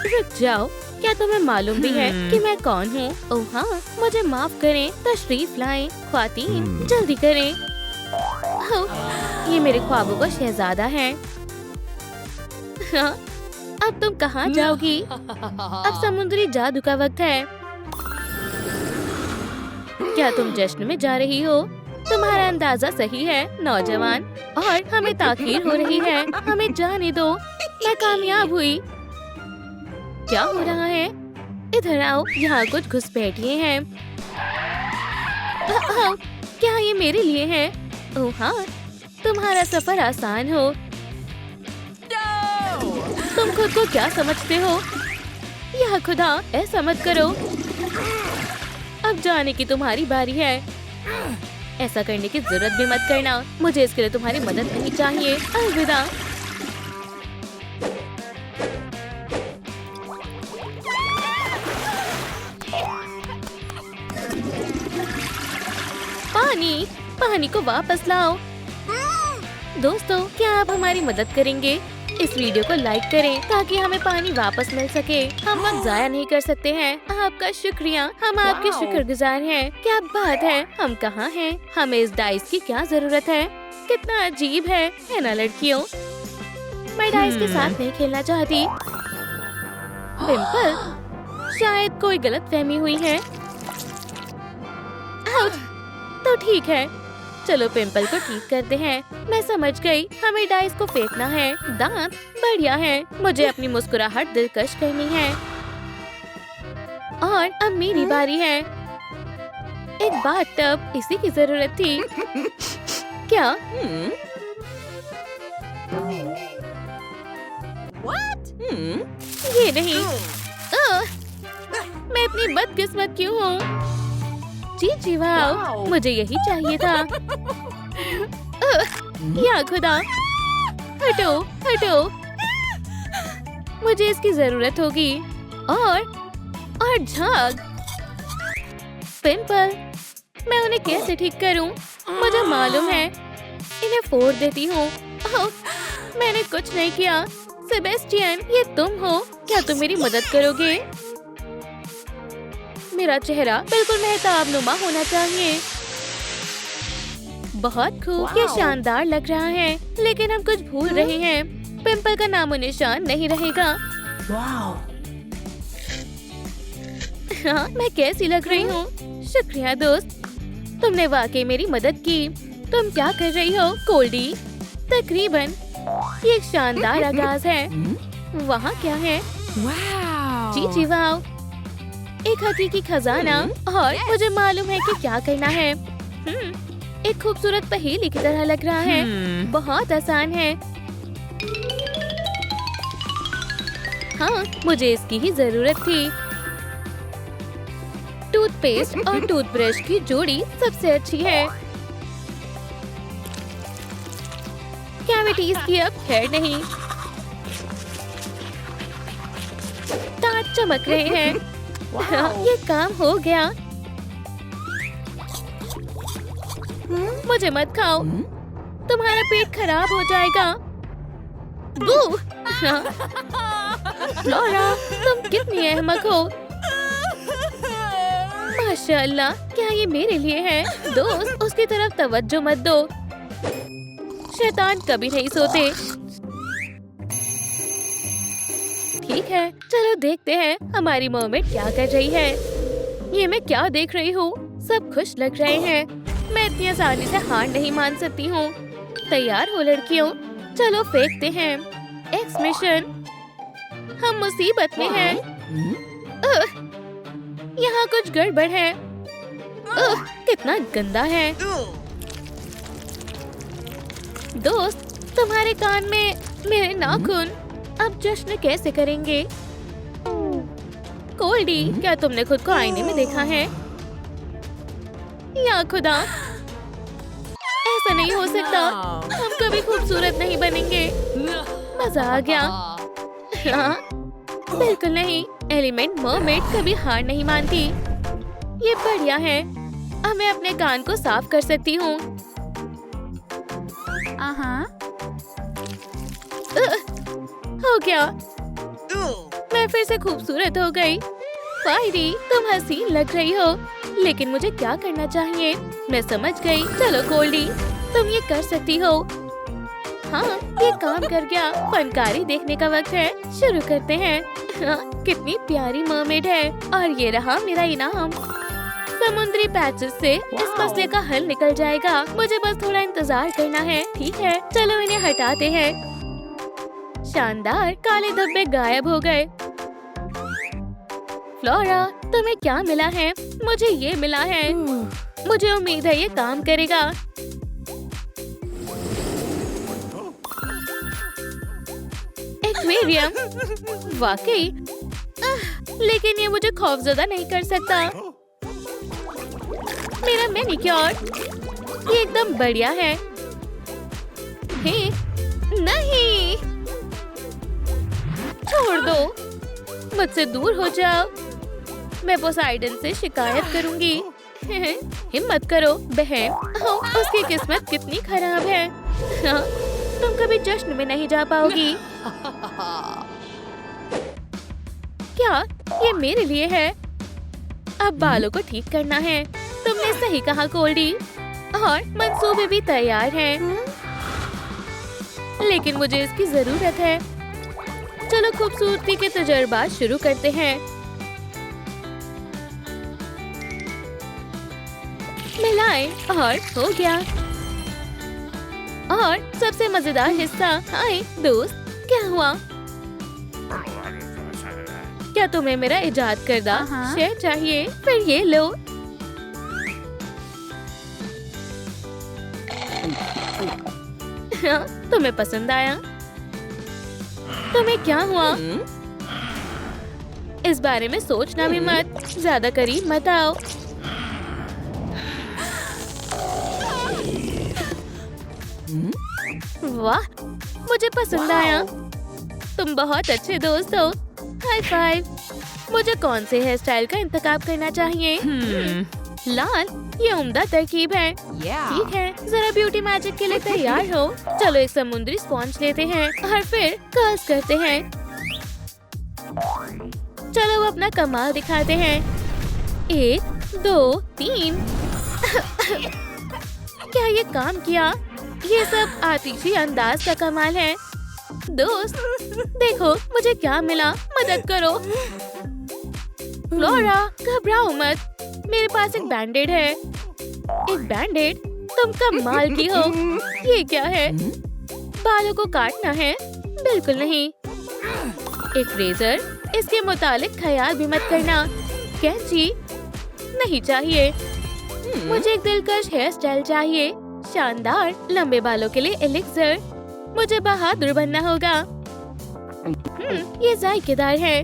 रुक जाओ, क्या तुम्हें मालूम भी है कि मैं कौन हूँ? ओह हाँ, मुझे माफ करें, तशरीफ लाएं। ख्वातीन जल्दी करें। ओह, ये मेरे ख्वाबों का शहजादा है। हाँ, अब तुम कहाँ जाओगी? अब समुद्री जादू का वक्त है। क्या तुम जश्न में जा रही हो? तुम्हारा अंदाजा सही है नौजवान, और हमें ताखीर हो रही है। हमें जाने दो। मैं कामयाब हुई। क्या हो रहा है? इधर आओ, यहाँ कुछ घुसपैठिए हैं। क्या ये मेरे लिए है? ओह हाँ, तुम्हारा सफर आसान हो। तुम खुद को क्या समझते हो? या खुदा, ऐसा मत करो। अब जाने की तुम्हारी बारी है। ऐसा करने की जरूरत भी मत करना। मुझे इसके लिए तुम्हारी मदद नहीं चाहिए। अलविदा। पानी को वापस लाओ। दोस्तों, क्या आप हमारी मदद करेंगे? इस वीडियो को लाइक करें ताकि हमें पानी वापस मिल सके। हम वक्त जाया नहीं कर सकते हैं। आपका शुक्रिया, हम आपके शुक्रगुजार हैं। क्या बात है, हम कहाँ हैं? हमें इस डाइस की क्या जरूरत है? कितना अजीब है ना लड़कियों? मैं डाइस के साथ नहीं खेलना चाहती। पिंपल, शायद कोई गलतफहमी हुई है। तो ठीक है, चलो पिंपल को ठीक करते हैं। मैं समझ गई, हमें डाइस को फेंकना है। दांत बढ़िया है। मुझे अपनी मुस्कुराहट दिलकश करनी है। और अब मेरी बारी है। एक बाथटब, इसी की जरूरत थी। क्या? ये नहीं। मैं इतनी बदकिस्मत क्यों हूँ? जी वाह, मुझे यही चाहिए था। या खुदा, हटो। मुझे इसकी जरूरत होगी। और झाग। पिंपल, मैं उन्हें कैसे ठीक करूं? मुझे मालूम है। इन्हें फोड़ देती हूँ। मैंने कुछ नहीं किया। सेबेस्टियन, ये तुम हो? क्या तुम मेरी मदद करोगे? मेरा चेहरा बिल्कुल मेहताबनुमा होना चाहिए। बहुत खूब, ये शानदार लग रहा है। लेकिन हम कुछ भूल रहे हैं। पिंपल का नामो निशान नहीं रहेगा। हाँ, मैं कैसी लग रही हूँ? शुक्रिया दोस्त, तुमने वाकई मेरी मदद की। तुम क्या कर रही हो कोल्डी? तकरीबन ये एक शानदार आगाज है। वहाँ क्या है? जी वाह, एक हकीकी खजाना। और मुझे मालूम है कि क्या करना है। एक खूबसूरत पहेली की तरह लग रहा है। बहुत आसान है। हाँ, मुझे इसकी ही जरूरत थी। टूथपेस्ट और टूथब्रश की जोड़ी सबसे अच्छी है। कैविटीज की अब खैर नहीं। दांत चमक रहे हैं। ये काम हो गया। मुझे मत खाओ, तुम्हारा पेट खराब हो जाएगा। बू! फ्लोरा, तुम कितनी अहमक हो। माशाअल्लाह, क्या ये मेरे लिए है? दोस्त, उसकी तरफ तवज्जो मत दो। शैतान कभी नहीं सोते। ठीक है, चलो देखते हैं हमारी मर्मेड क्या कर रही है। ये मैं क्या देख रही हूँ? सब खुश लग रहे हैं। मैं इतनी आसानी से हार नहीं मान सकती हूँ। तैयार हो लड़कियों? चलो फेंकते हैं। एक्स मिशन, हम मुसीबत में हैं। यहाँ कुछ गड़बड़ है। कितना गंदा है। दोस्त, तुम्हारे कान में मेरे नाखून। अब जश्न कैसे करेंगे? कोल्डी, क्या तुमने खुद को आईने में देखा है? या खुदा, ऐसा नहीं हो सकता। हम कभी खूबसूरत नहीं बनेंगे। मजा आ गया। हाँ, बिल्कुल नहीं। एलिमेंट मरमेड कभी हार नहीं मानती। ये बढ़िया है। अब मैं अपने कान को साफ कर सकती हूँ। हो गया। मैं फिर से खूबसूरत हो गई। फायरी, तुम हसीन लग रही हो, लेकिन मुझे क्या करना चाहिए? मैं समझ गई। चलो गोल्डी, तुम ये कर सकती हो। हाँ, ये काम कर गया। फनकारी देखने का वक्त है। शुरू करते हैं। हाँ, कितनी प्यारी मरमेड है। और ये रहा मेरा इनाम। समुद्री पैचेस से इस मसले का हल निकल जाएगा। मुझे बस थोड़ा इंतजार करना है। ठीक है, चलो इन्हें हटाते हैं। शानदार, काले धब्बे गायब हो गए। फ्लोरा, तुम्हें क्या मिला है? मुझे ये मिला है। मुझे उम्मीद है ये काम करेगा। एक्वेरियम, वाकई, लेकिन ये मुझे खौफजदा नहीं कर सकता। मेरा मैनिक्योर, ये एकदम बढ़िया है। हे, नहीं, छोड़ दो, मुझसे दूर हो जाओ। मैं पोसाइडन से शिकायत करूंगी। हिम्मत करो बहन। उसकी किस्मत कितनी खराब है। हाँ, तुम कभी जश्न में नहीं जा पाओगी। क्या ये मेरे लिए है? अब बालों को ठीक करना है। तुमने सही कहा गोल्डी, और मंसूबे भी तैयार हैं। लेकिन मुझे इसकी जरूरत है। चलो खूबसूरती के तजुर्बा शुरू करते हैं। मिलाएं और हो गया। और सबसे मजेदार हिस्सा, हाय दोस्त, क्या हुआ? क्या तुम्हें मेरा इजाद करदा शेयर चाहिए? फिर ये लो। हाँ, तुम्हें पसंद आया? तुम्हें क्या हुआ? इस बारे में सोचना भी मत। ज्यादा करीब मत आओ। वाह, मुझे पसंद आया। तुम बहुत अच्छे दोस्त हो। High five. मुझे कौन से हेयर स्टाइल का इंतखाब करना चाहिए? लाल, ये उम्दा तरकीब है। ठीक है, जरा ब्यूटी मैजिक के लिए तैयार हो। चलो एक समुद्री स्पॉन्ज लेते हैं और फिर कर्ल्स करते हैं। चलो अपना कमाल दिखाते हैं। 1, 2, 3। क्या ये काम किया? ये सब आतिशी अंदाज का कमाल है। दोस्त, देखो मुझे क्या मिला। मदद करो। फ्लोरा, घबराओ मत। मेरे पास एक बैंडेड है। एक बैंडेड? तुम कमाल की हो। ये क्या है? बालों को काटना है? बिल्कुल नहीं। एक रेजर? इसके मुतालिक ख्याल भी मत करना। कैंची? नहीं चाहिए। मुझे एक दिलकश हेयर स्टाइल चाहिए। शानदार, लंबे बालों के लिए एलिक्सर। मुझे बहादुर बनना होगा। ये जायकेदार है।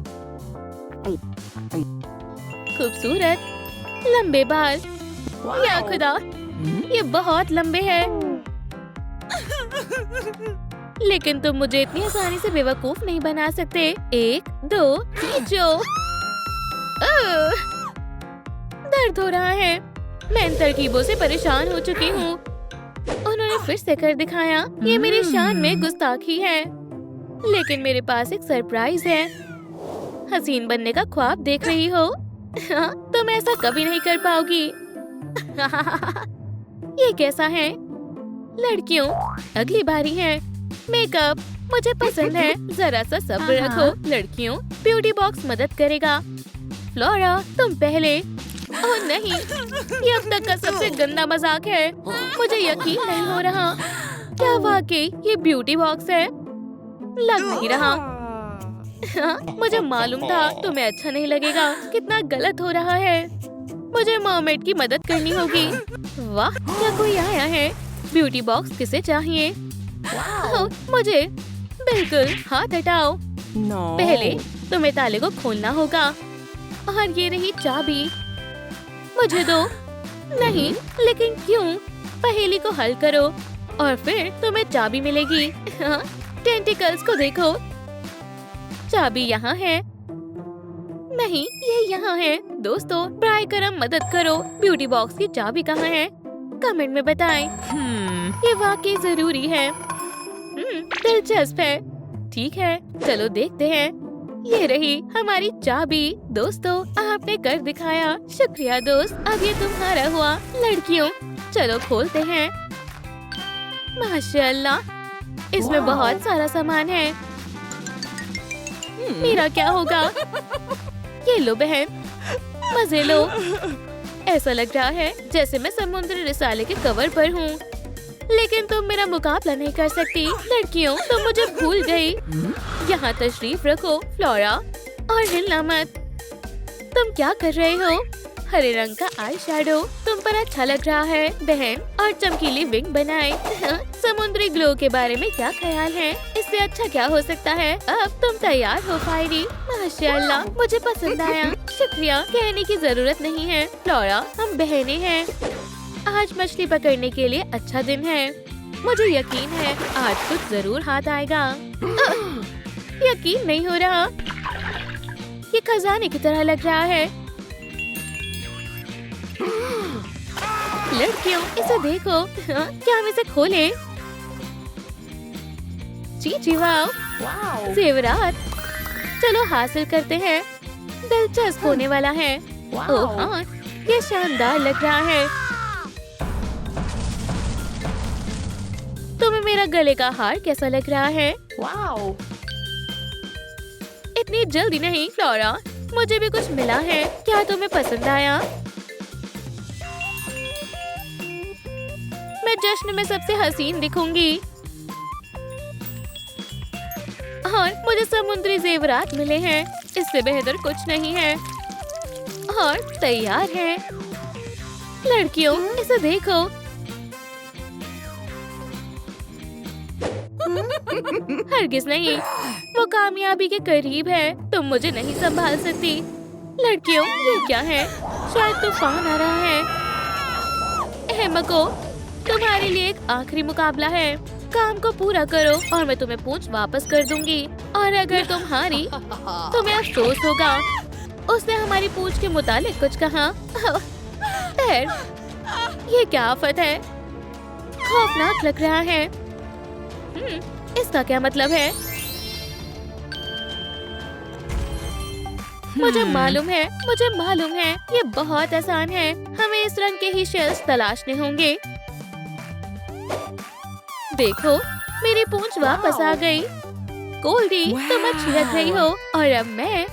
खूबसूरत लंबे बाल। या खुदा, ये बहुत लंबे हैं। लेकिन तुम मुझे इतनी आसानी से बेवकूफ नहीं बना सकते। 1, 2, खींचो। दर्द हो रहा है। मैं इन तरकीबों से परेशान हो चुकी हूँ। उन्होंने फिर से कर दिखाया। ये मेरी शान में गुस्ताखी है। लेकिन मेरे पास एक सरप्राइज है। हसीन बनने का ख्वाब देख रही हो? हाँ, तुम ऐसा कभी नहीं कर पाओगी। ये कैसा है? लड़कियों, अगली बारी है। मेकअप मुझे पसंद है। जरा सा सब्र रखो। लड़कियों, ब्यूटी बॉक्स मदद करेगा। फ्लोरा, तुम पहले। ओह नहीं, ये अब तक का सबसे गंदा मजाक है। मुझे यकीन नहीं हो रहा। क्या वाकई ये ब्यूटी बॉक्स है? लग नहीं रहा। हाँ, मुझे मालूम था तुम्हें अच्छा नहीं लगेगा। कितना गलत हो रहा है। मुझे मरमेड की मदद करनी होगी। वाह, क्या कोई आया है? ब्यूटी बॉक्स किसे चाहिए? मुझे। बिल्कुल, हाथ हटाओ। पहले तुम्हें ताले को खोलना होगा। और ये रही चाबी। मुझे दो। नहीं, लेकिन क्यों? पहेली को हल करो और फिर तुम्हें चाबी मिलेगी। हाँ, टेंटिकल्स को देखो। चाबी यहाँ है। नहीं, ये यहाँ है। दोस्तों, ब्राय करम मदद करो। ब्यूटी बॉक्स की चाबी कहाँ है? कमेंट में बताएं। ये वाकई जरूरी है। दिलचस्प है। ठीक है, चलो देखते हैं। ये रही हमारी चाबी। दोस्तों आपने कर दिखाया, शुक्रिया दोस्त। अब ये तुम्हारा हुआ। लड़कियों चलो खोलते हैं। माशाल्लाह, इसमें बहुत सारा सामान है। मेरा क्या होगा? ये लो बहन, मजे लो। ऐसा लग रहा है जैसे मैं समुद्री रिसाले के कवर पर हूँ, लेकिन तुम मेरा मुकाबला नहीं कर सकती। लड़कियों तुम मुझे भूल गई। यहाँ तशरीफ रखो फ्लोरा, और हिलना मत। तुम क्या कर रहे हो? हरे रंग का आई शैडो तुम पर अच्छा लग रहा है बहन, और चमकीली विंग बनाए। समुद्री ग्लो के बारे में क्या ख्याल है? इससे अच्छा क्या हो सकता है? अब तुम तैयार हो फायरी। माशाल्लाह, मुझे पसंद आया। शुक्रिया, कहने की जरूरत नहीं है फ्लोरा, हम बहनें हैं। आज मछली पकड़ने के लिए अच्छा दिन है। मुझे यकीन है आज कुछ जरूर हाथ आएगा। यकीन नहीं हो रहा, ये खजाने की तरह लग रहा है। लड़कियों इसे देखो। क्या हम इसे खोलें? जी वाह, जेवरात। चलो हासिल करते हैं, दिलचस्प होने वाला है। ओह हाँ, ये शानदार लग रहा है। तुम्हें मेरा गले का हार कैसा लग रहा है? इतनी जल्दी नहीं फ्लोरा, मुझे भी कुछ मिला है। क्या तुम्हें पसंद आया? मैं जश्न में सबसे हसीन दिखूंगी। और मुझे समुद्री जेवरात मिले हैं, इससे बेहतर कुछ नहीं है। और तैयार है। लड़कियों इसे देखो। हरगिज नहीं, वो कामयाबी के करीब है। तुम मुझे नहीं संभाल सकती। लड़कियों ये क्या है? शायद तूफान आ रहा है। अहमको, तुम्हारे लिए एक आखिरी मुकाबला है। काम को पूरा करो और मैं तुम्हें पूंछ वापस कर दूंगी। और अगर तुम हारी तुम्हें अफसोस होगा। उसने हमारी पूंछ के मुतालिक कुछ कहा। पैर, ये क्या आफत है? खौफनाक लग रहा है। इसका क्या मतलब है? मुझे मालूम है, ये बहुत आसान है। हमें इस रंग के ही शेल्स तलाशने होंगे। देखो मेरी पूंछ वापस आ गई। गोल्डी तुम अच्छी लग रही हो। और अब मैं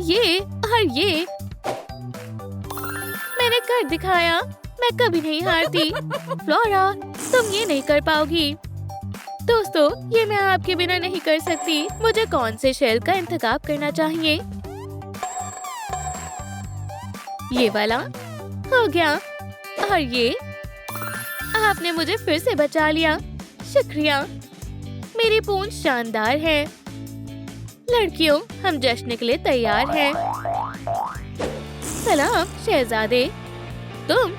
ये मैंने कर दिखाया। मैं कभी नहीं हारती। फ्लोरा तुम ये नहीं कर पाओगी। दोस्तों ये मैं आपके बिना नहीं कर सकती। मुझे कौन से शेल का इंतखाब करना चाहिए? ये वाला हो गया। और ये, आपने मुझे फिर से बचा लिया। शुक्रिया, मेरी पूंछ शानदार है। लड़कियों हम जश्न के लिए तैयार हैं। सलाम शहजादे। तुम?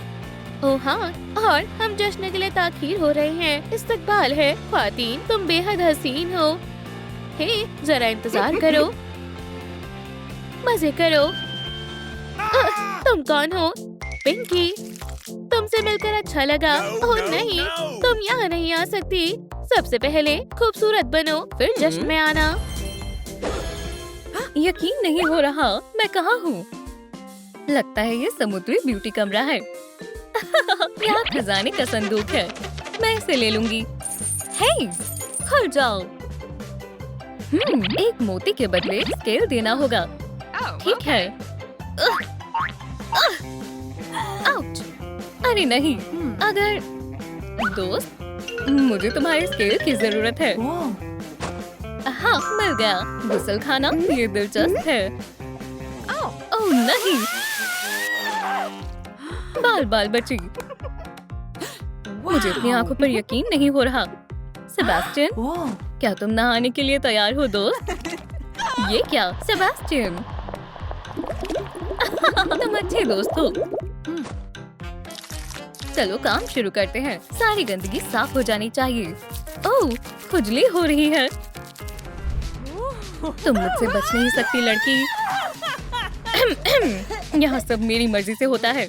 ओह हाँ, और हम जश्न के लिए ताखीर हो रहे हैं। इस्तकबाल है ख्वातीन, तुम बेहद हसीन हो। हे जरा इंतजार करो, मजे करो। तुम कौन हो? पिंकी, तुमसे मिलकर अच्छा लगा। ओह नहीं, तुम यहाँ नहीं आ सकती। सबसे पहले खूबसूरत बनो, फिर जश्न में आना। यकीन नहीं हो रहा, मैं कहाँ हूँ? लगता है ये समुद्री ब्यूटी कमरा है। यहाँ खजाने का संदूक है, मैं इसे ले लूंगी। हे, खुल जाओ। एक मोती के बदले स्केल देना होगा। ठीक है। आउच! अरे नहीं, अगर दोस्त, मुझे तुम्हारे स्केल की जरूरत है। हाँ मिल गया। गुसल खाना, ये दिलचस्प है। ओह नहीं, बाल बाल बची। मुझे अपनी आंखों पर यकीन नहीं हो रहा। सेबास्टियन, क्या तुम नहाने के लिए तैयार हो दोस्त? ये क्या सेबास्टियन? तुम अच्छे दोस्त हो। चलो काम शुरू करते हैं। सारी गंदगी साफ हो जानी चाहिए। ओह खुजली हो रही है। तुम मुझसे बच नहीं सकती लड़की। यहाँ सब मेरी मर्जी से होता है,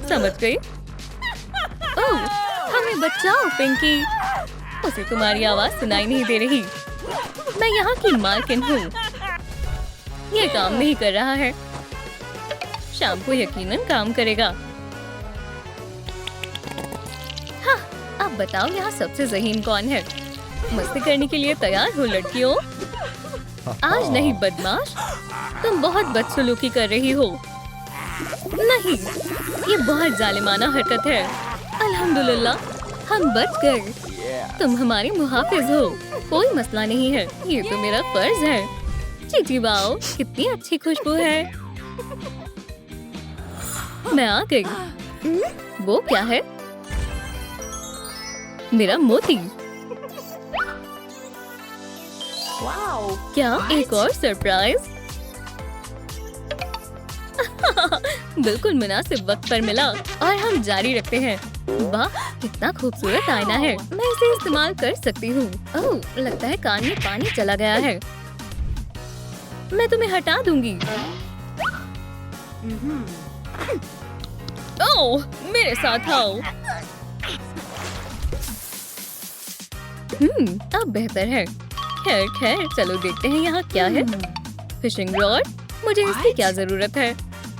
समझ गई? ओह हमें बचाओ पिंकी, उसे तुम्हारी आवाज सुनाई नहीं दे रही। मैं यहाँ की मालकिन हूँ। ये काम नहीं कर रहा है। शैम्पू यकीनन काम करेगा। हाँ, अब बताओ यहाँ सबसे ज़हीन कौन है? मस्ती करने के लिए तैयार हो लड़कियों? आज नहीं बदमाश, तुम बहुत बदसलूकी कर रही हो। नहीं, ये बहुत जालिमाना हरकत है। अल्हम्दुलिल्लाह, हम बच गए। तुम हमारे मुहाफिज हो। कोई मसला नहीं है, ये तो मेरा फर्ज है। चीची वाओ, कितनी अच्छी खुशबू है। मैं आ गई। वो क्या है? मेरा मोती। क्या एक और सरप्राइज? बिल्कुल मुनासिब वक्त पर मिला और हम जारी रखते हैं। वाह, कितना खूबसूरत आईना है। मैं इसे इस्तेमाल कर सकती हूँ। ओह, लगता है कान में पानी चला गया है। मैं तुम्हें हटा दूंगी। ओह, मेरे साथ आओ। अब बेहतर है। खैर खैर, चलो देखते हैं यहाँ क्या है। फिशिंग रॉड, मुझे इसकी क्या जरूरत है?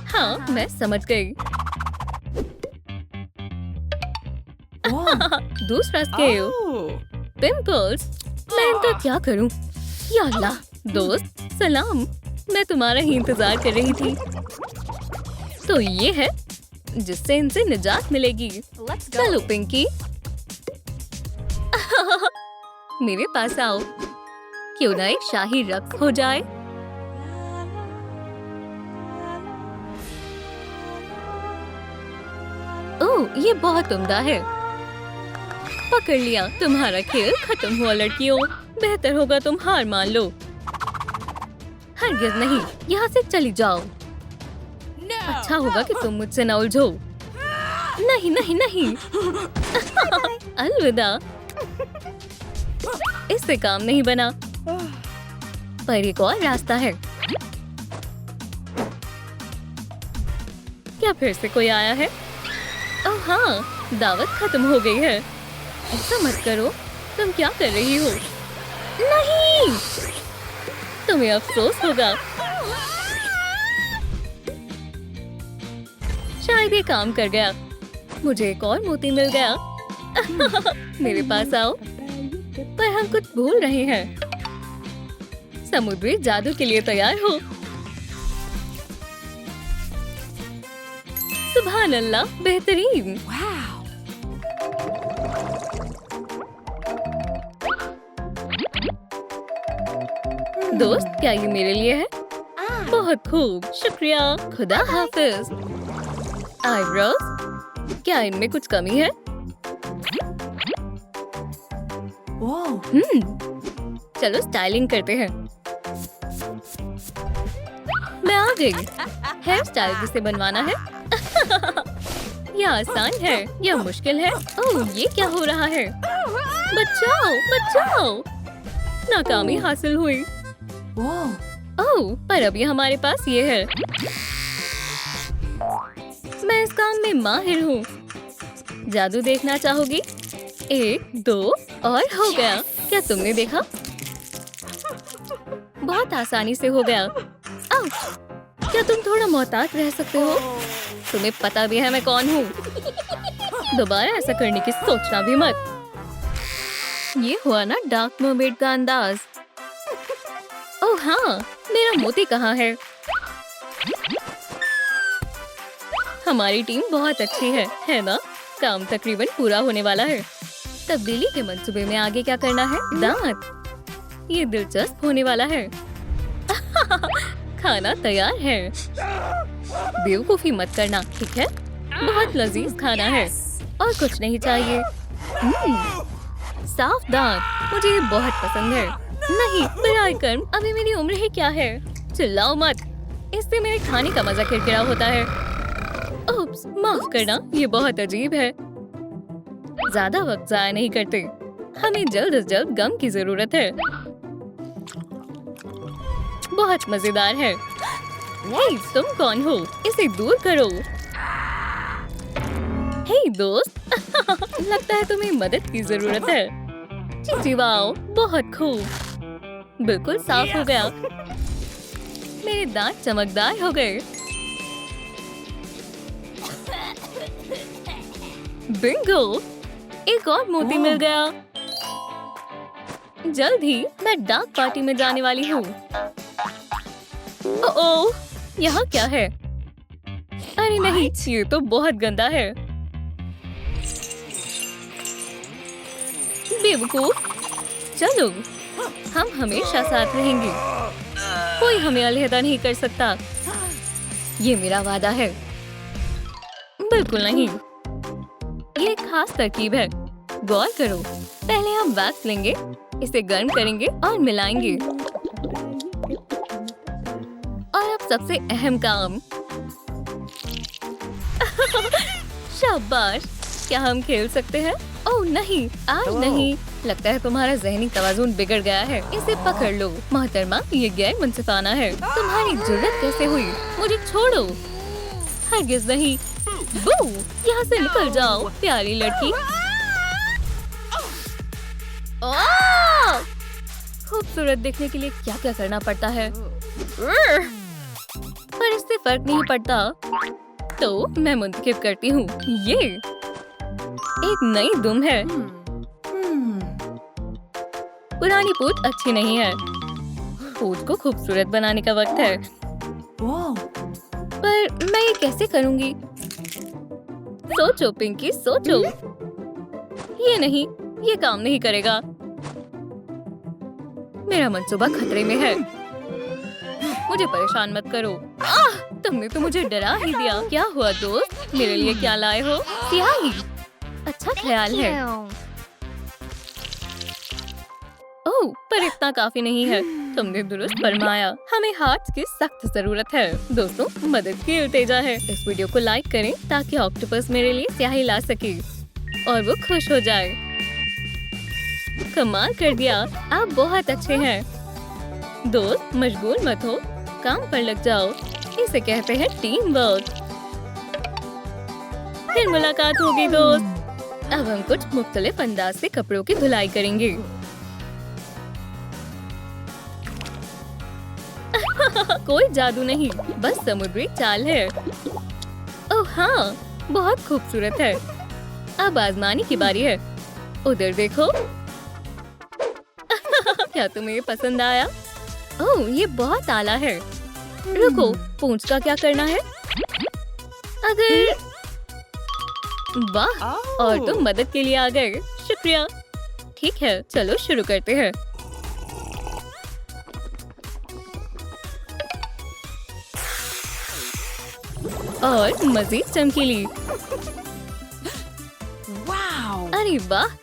हाँ, मैं समझ गई। दूसरा स्केल। पिंपल्स, मैं इनका क्या करूं? या अल्लाह, दोस्त सलाम, मैं तुम्हारा ही इंतजार कर रही थी। तो ये है जिससे इनसे निजात मिलेगी। चलो पिंकी। मेरे पास आओ। क्यों ना एक शाही रक्स हो जाए? ओह, ये बहुत उम्दा है। पकड़ लिया, तुम्हारा खेल खत्म हुआ लड़कियों। बेहतर होगा तुम हार मान लो। हरगिज़ नहीं, यहाँ से चली जाओ। अच्छा होगा कि तुम मुझसे न उलझो। नहीं नहीं नहीं। अलविदा। इससे काम नहीं बना। पर एक और रास्ता है। क्या फिर से कोई आया है? ओह हाँ, दावत खत्म हो गई है। ऐसा मत करो। तुम क्या कर रही हो? नहीं, तुम्हें अफसोस होगा। शायद ये काम कर गया। मुझे एक और मोती मिल गया। मेरे पास आओ। पर हम कुछ भूल रहे हैं। समुद्री जादू के लिए तैयार हो? सुभान अल्लाह, बेहतरीन। दोस्त, क्या ये मेरे लिए है? बहुत खूब, शुक्रिया। खुदा हाफिज। आईब्रोज, क्या इनमें कुछ कमी है? चलो स्टाइलिंग करते हैं। मैं आ गई। हेयर स्टाइल किसे बनवाना है? यह आसान है या मुश्किल है? ओह, ये क्या हो रहा है? बचाओ बचाओ। नाकामी हासिल हुई। ओह, पर अभी हमारे पास ये है। मैं इस काम में माहिर हूँ। जादू देखना चाहोगी? 1, 2 और हो गया। क्या तुमने देखा? बहुत आसानी से हो गया। आउच! क्या तुम थोड़ा मोहतात रह सकते हो? तुम्हें पता भी है मैं कौन हूँ। दोबारा ऐसा करने की सोचना भी मत। ये हुआ ना डार्क मर्मेड का अंदाज। ओह हाँ, मेरा मोती कहाँ है? हमारी टीम बहुत अच्छी है ना? काम तकरीबन पूरा होने वाला है। तब्दीली के मंसूबे में आगे क्या करना है? दांत। ये दिलचस्प होने वाला है। खाना तैयार है। बेवकूफी मत करना, ठीक है? बहुत लजीज खाना है और कुछ नहीं चाहिए। साफ दांत, मुझे ये बहुत पसंद है। नहीं, बराए कर्म, अभी मेरी उम्र ही क्या है? चिल्लाओ मत, इससे मेरे खाने का मजा किरकिरा होता है। उप्स, माफ करना, ये बहुत अजीब है। ज्यादा वक्त जाया नहीं करते। हमें जल्द से जल्द गम की जरूरत है। बहुत मजेदार है। हे, तुम कौन हो? इसे दूर करो। हे दोस्त, लगता है तुम्हें मदद की जरूरत है। जी वाओ, बहुत खूब। बिल्कुल साफ हो गया। मेरे दांत चमकदार हो गए। बिंगो! एक और मोती मिल गया। जल्द ही मैं डार्क पार्टी में जाने वाली हूँ। ओह, यहाँ क्या है? अरे नहीं, ये तो बहुत गंदा है। बेवकूफ, चलो, हम हमेशा साथ रहेंगे। कोई हमें अलहदा नहीं कर सकता। ये मेरा वादा है। बिल्कुल नहीं। ये एक खास तरकीब है। गौर करो। पहले हम वैक्स लेंगे, इसे गर्म करेंगे और मिलाएंगे। और अब सबसे अहम काम। शाबाश! क्या हम खेल सकते हैं? ओह नहीं, आज नहीं। लगता है तुम्हारा ज़हनी तवाज़ुन बिगड़ गया है। इसे पकड़ लो। मोहतरमा, ये गैर मुनसिफाना है। तुम्हारी जुर्रत कैसे हुई? मुझे छोड़ो। हरगिज़ नहीं। बू! यहाँ से निकल जाओ, प्यारी लड़की। खूबसूरत दिखने के लिए क्या क्या करना पड़ता है, पर इससे फर्क नहीं पड़ता। तो मैं मुंतखब करती हूँ। ये एक नई दुम है। पुरानी पूछ अच्छी नहीं है। पूछ को खूबसूरत बनाने का वक्त है। पर मैं ये कैसे करूँगी? सोचो पिंकी, सोचो। ये नहीं, ये काम नहीं करेगा। मेरा मंसूबा खतरे में है। मुझे परेशान मत करो। तुमने तो मुझे डरा ही दिया। क्या हुआ दोस्त? मेरे लिए क्या लाए हो? स्याही। अच्छा ख्याल है। ओह, पर इतना काफी नहीं है। तुमने दुरुस्त फरमाया। हमें हार्ट्स की सख्त जरूरत है। दोस्तों, मदद की इल्तिजा है। इस वीडियो को लाइक करें ताकि ऑक्टोपस मेरे लिए स्याही ला सके और वो खुश हो जाए। कमाल कर दिया, आप बहुत अच्छे हैं। दोस्त, मशगूल मत हो, काम पर लग जाओ। इसे कहते हैं टीम वर्क। फिर मुलाकात होगी दोस्त। अब हम कुछ मुख्तलिफ अंदाज से कपड़ों की धुलाई करेंगे। कोई जादू नहीं, बस समुद्री चाल है। ओह हाँ, बहुत खूबसूरत है। अब आजमाने की बारी है। उधर देखो। क्या तुम्हें ये पसंद आया? ओह, ये बहुत आला है। रुको, पूंछ का क्या करना है? अगर वाह, और तुम मदद के लिए आ गए। शुक्रिया। ठीक है, चलो शुरू करते हैं। और मजीद चमकीली। अरे वाह,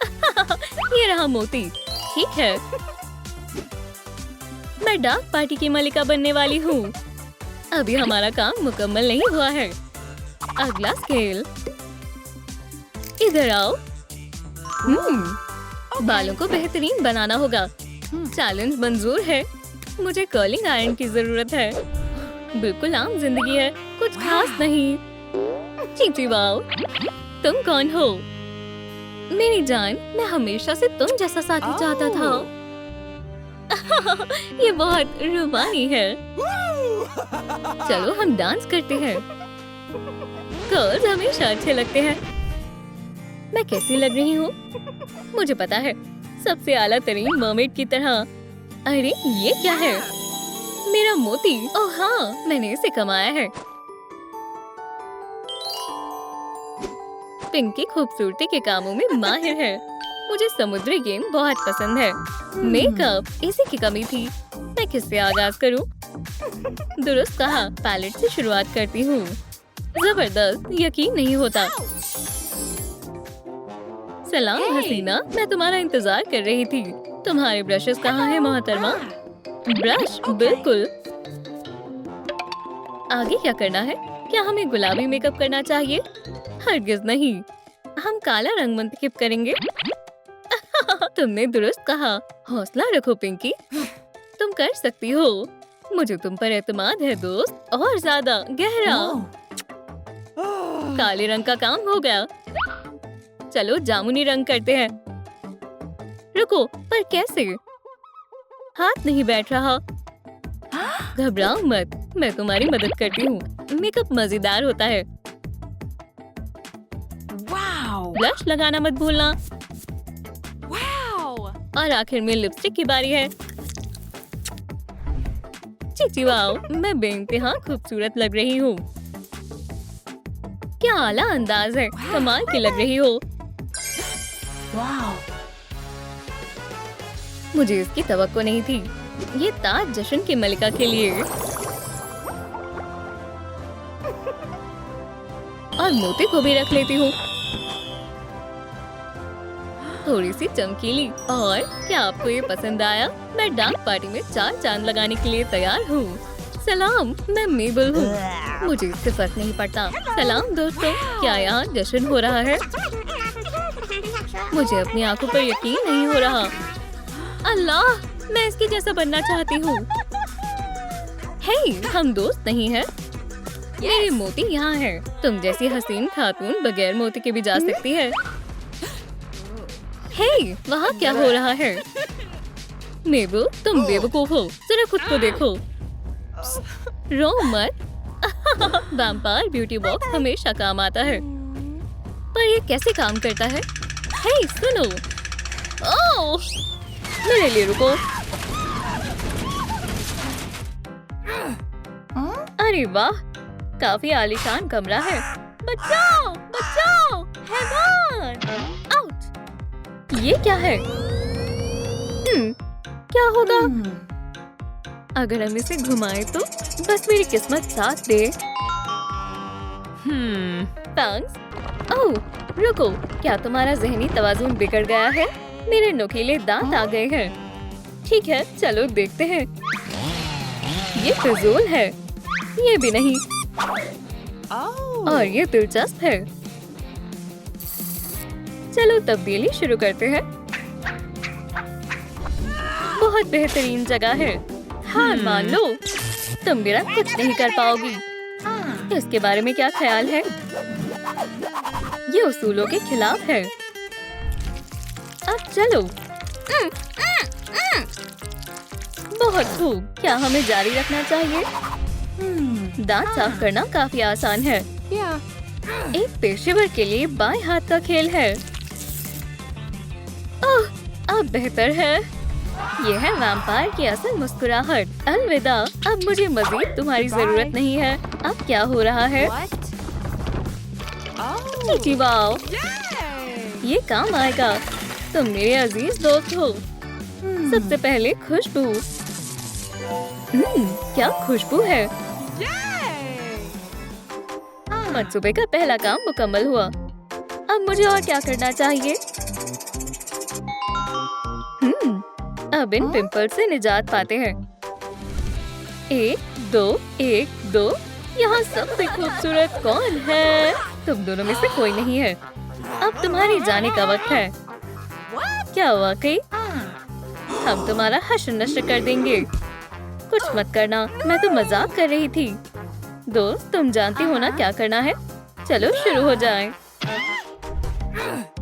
ये रहा मोती। ठीक है, मैं डार्क पार्टी की मलिका बनने वाली हूँ। अभी हमारा काम मुकम्मल नहीं हुआ है। अगला स्केल। इधर आओ। बालों को बेहतरीन बनाना होगा। चैलेंज मंजूर है। मुझे कर्लिंग आयरन की जरूरत है। बिल्कुल आम जिंदगी है, कुछ खास नहीं। चीची वाओ, तुम कौन हो? मेरी जान, मैं हमेशा से तुम जैसा साथी चाहता था। ये बहुत रूबानी है। चलो हम डांस करते हैं। गर्ल्स हमेशा अच्छे लगते हैं। मैं कैसी लग रही हूँ? मुझे पता है, सबसे आला तरीन मर्मेड की तरह। अरे ये क्या है? मेरा मोती। ओह हाँ, मैंने इसे कमाया है। पिंकी खूबसूरती के कामों में माहिर है। मुझे समुद्री गेम बहुत पसंद है। मेकअप, इसी की कमी थी। मैं किससे आगाज करूं? दुरुस्त कहा, पैलेट से शुरुआत करती हूँ। जबरदस्त, यकीन नहीं होता। सलाम हसीना, मैं तुम्हारा इंतजार कर रही थी। तुम्हारे ब्रशेस कहाँ हैं मोहतरमा? ब्रश, बिल्कुल। आगे क्या करना है? क्या हमें गुलाबी मेकअप करना चाहिए? हरगिज नहीं, हम काला रंग मुंतखब करेंगे। तुमने दुरुस्त कहा। हौसला रखो पिंकी, तुम कर सकती हो। मुझे तुम पर एतमाद है दोस्त, और ज्यादा गहरा। काले रंग का काम हो गया। चलो जामुनी रंग करते हैं। रुको, पर कैसे? हाथ नहीं बैठ रहा। घबराओ मत, मैं तुम्हारी मदद करती हूँ। मेकअप मजेदार होता है। ब्लश लगाना मत भूलना। और आखिर में लिपस्टिक की बारी है। चीची वाओ, मैं बेइंतहा खूबसूरत लग रही हूँ। क्या आला अंदाज है, कमाल की लग रही हो। मुझे इसकी तवक्को नहीं थी। ये ताज जश्न की मलिका के लिए। और मोती को भी रख लेती हूँ, थोड़ी सी चमकीली। और क्या आपको ये पसंद आया? मैं डांस पार्टी में 4 चांद लगाने के लिए तैयार हूँ। सलाम, मैं मेबल हूँ। मुझे इससे फर्क नहीं पड़ता। सलाम दोस्तों, क्या यहाँ जश्न हो रहा है? मुझे अपनी आंखों पर यकीन नहीं हो रहा। अल्लाह, मैं इसके जैसा बनना चाहती हूँ। हे, हम दोस्त नहीं हैं? मेरे मोती यहाँ है। तुम जैसी हसीन खातून बगैर मोती के भी जा सकती है। हे, वहाँ क्या हो रहा है? मेबल, तुम बेवकूफ हो। जरा खुद को देखो। रो मत। वैम्पायर ब्यूटी बॉक्स हमेशा काम आता है। पर ये कैसे काम करता है? हे, सुनो। ओह, मेरे लिए रुको। अरे वाह, काफी आलीशान कमरा है। बचाओ, बचाओ, हैवान! आउट! ये क्या है? क्या होगा अगर हम इसे घुमाएं तो? बस मेरी किस्मत साथ दे। थैंक्स। ओह, रुको, क्या तुम्हारा ज़हनी तवाज़ुन बिगड़ गया है? मेरे नुकीले दांत आ गए हैं। ठीक है, चलो देखते हैं। ये फिजूल है। ये भी नहीं। और ये दिलचस्प है। चलो तब्दीली शुरू करते हैं। बहुत बेहतरीन जगह है। हार मान लो, तुम मेरा कुछ नहीं कर पाओगी। इसके बारे में क्या ख्याल है? ये उसूलों के खिलाफ है। अब चलो। बहुत खूब। क्या हमें जारी रखना चाहिए? दांत साफ करना काफी आसान है। एक पेशेवर के लिए बाएं हाथ का खेल है। ओह, अब बेहतर है। ये है वैम्पायर की असल मुस्कुराहट। अलविदा, अब मुझे मजीद तुम्हारी जरूरत नहीं है। अब क्या हो रहा है? चीची वाओ, ये काम आएगा। तुम मेरे अजीज दोस्त हो। सबसे पहले खुशबू। क्या खुशबू है। मंसूबे का पहला काम मुकम्मल हुआ। अब मुझे और क्या करना चाहिए? अब इन पिंपल से निजात पाते हैं। 1 2 1 2। यहाँ सबसे खूबसूरत कौन है? तुम दोनों में से कोई नहीं है। अब तुम्हारी जाने का वक्त है। क्या वाकई? हम तुम्हारा हश्र नश्र कर देंगे। कुछ मत करना, मैं तो मजाक कर रही थी। दोस्त, तुम जानती हो ना क्या करना है। चलो शुरू हो जाएं।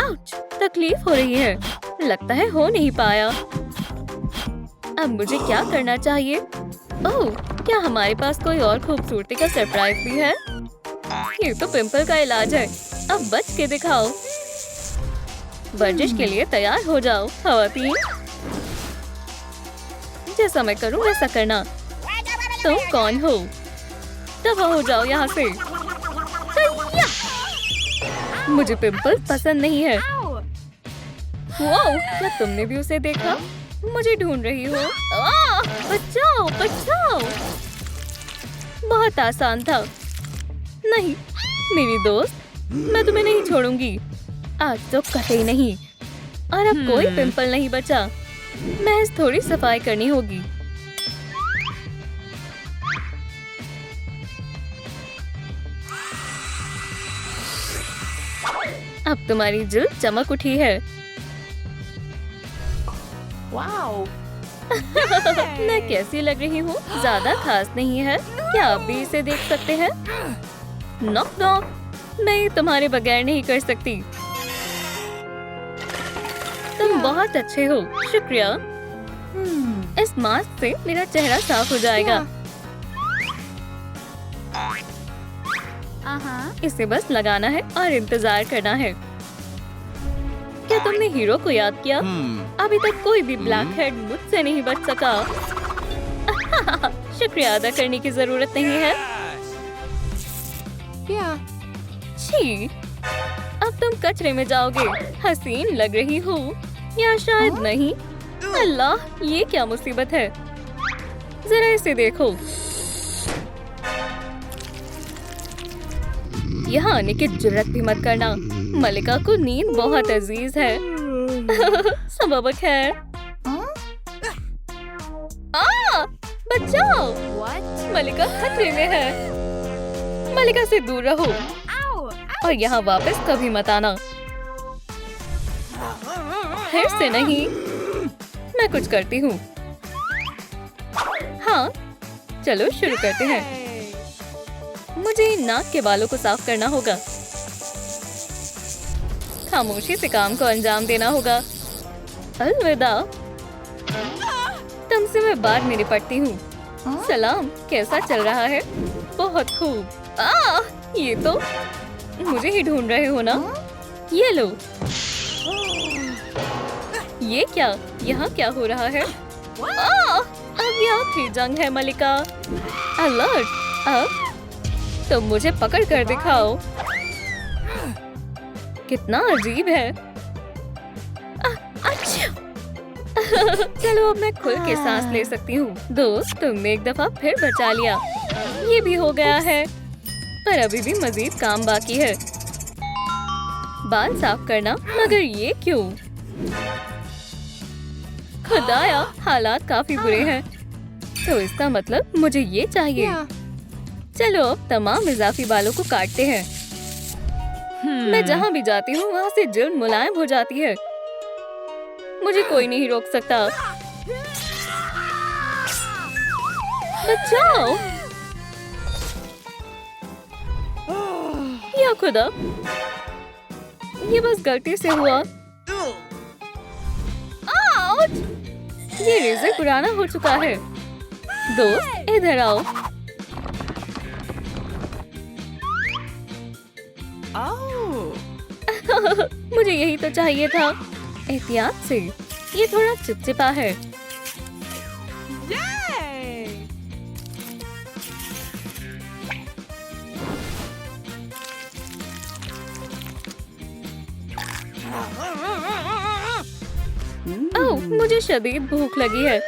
आउच! तकलीफ हो रही है। लगता है हो नहीं पाया। अब मुझे क्या करना चाहिए? ओह, क्या हमारे पास कोई और खूबसूरती का सरप्राइज भी है? ये तो पिंपल का इलाज है। अब बच के दिखाओ। वर्जिश के लिए तैयार हो जाओ खवातीन। जैसा मैं करूं वैसा करना। तुम कौन हो? दफा हो जाओ यहाँ से। मुझे पिंपल पसंद नहीं है। वाओ, क्या तुमने भी उसे देखा? मुझे ढूंढ रही हो? बचाओ, बचाओ। बहुत आसान था। नहीं, मेरी दोस्त, मैं तुम्हें नहीं छोड़ूंगी। आज तो कतई नहीं। और अब कोई पिंपल नहीं बचा। महज थोड़ी सफाई करनी होगी। अब तुम्हारी जिल्द चमक उठी है। वाओ! मैं कैसी लग रही हूँ? ज्यादा खास नहीं है। क्या आप भी इसे देख सकते हैं? Knock knock. मैं तुम्हारे बगैर नहीं कर सकती। तुम बहुत अच्छे हो। शुक्रिया। इस मास्क से मेरा चेहरा साफ हो जाएगा। इसे बस लगाना है और इंतजार करना है। क्या तुमने हीरो को याद किया? अभी तक कोई भी ब्लैक हेड मुझसे नहीं बच सका। शुक्रिया अदा करने की जरूरत नहीं है। छी, अब तुम कचरे में जाओगे। हसीन लग रही हो या शायद नहीं। अल्लाह, ये क्या मुसीबत है। जरा इसे देखो। यहाँ आने की जुर्रत भी मत करना। मलिका को नींद बहुत अजीज है। सबब खैर। बचाओ! मलिका खतरे में है। मलिका से दूर रहो और यहाँ वापस कभी मत आना। फिर से नहीं। मैं कुछ करती हूँ। हाँ, चलो शुरू करते हैं। मुझे नाक के बालों को साफ करना होगा। खामोशी से काम को अंजाम देना होगा। अलविदा। तुमसे मैं बाद में निपटती हूँ। सलाम, कैसा चल रहा है? बहुत खूब। ये तो मुझे ही ढूंढ रहे हो ना? ये लो। ये क्या? यहाँ क्या हो रहा है? अब ये आखिरी जंग है मलिका। अलर्ट! अब तुम मुझे पकड़ कर दिखाओ। कितना अजीब है। अच्छा। चलो अब मैं खुल के सांस ले सकती हूँ। दोस्त, तुमने एक दफा फिर बचा लिया। ये भी हो गया है, पर अभी भी मजीद काम बाकी है। बाल साफ करना, मगर ये क्यों? खुदाया, हालात काफी बुरे हैं। तो इसका मतलब मुझे ये चाहिए। चलो अब तमाम इजाफी बालों को काटते हैं। मैं जहाँ भी जाती हूँ वहाँ से जल्द मुलायम हो जाती है। मुझे कोई नहीं रोक सकता। बचाओ! या खुदा, ये बस गलती से हुआ। आउच! ये रेज़र पुराना हो चुका है। दोस्त, इधर आओ। मुझे यही तो चाहिए था। एहतियात से, ये थोड़ा चिपचिपा है। ओह, मुझे शदीद भूख लगी है।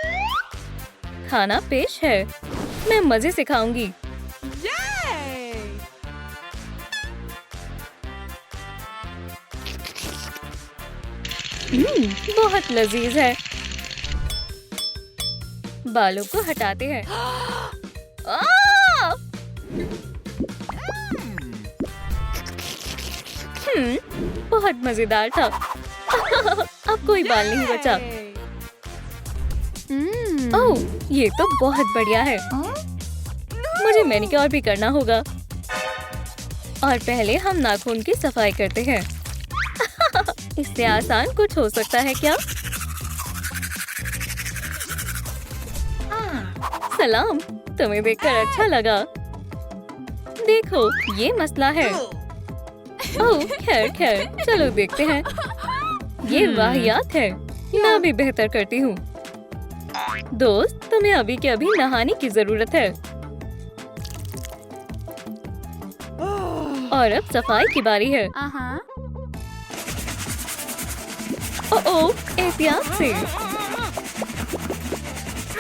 खाना पेश है। मैं मजे से खाऊंगी। बहुत लजीज है। बालों को हटाते हैं। बहुत मजेदार था। अब कोई बाल नहीं बचा। ओह, ये तो बहुत बढ़िया है। मुझे मैनिक्योर भी करना होगा। और पहले हम नाखून की सफाई करते हैं। इससे आसान कुछ हो सकता है क्या? सलाम, तुम्हें देखकर अच्छा लगा। देखो, ये मसला है। ओह, खैर, चलो देखते हैं। ये वाहियात है। मैं अभी बेहतर करती हूँ। दोस्त, तुम्हें अभी के अभी नहाने की जरूरत है। और अब सफाई की बारी है। ओह, एहतियात से।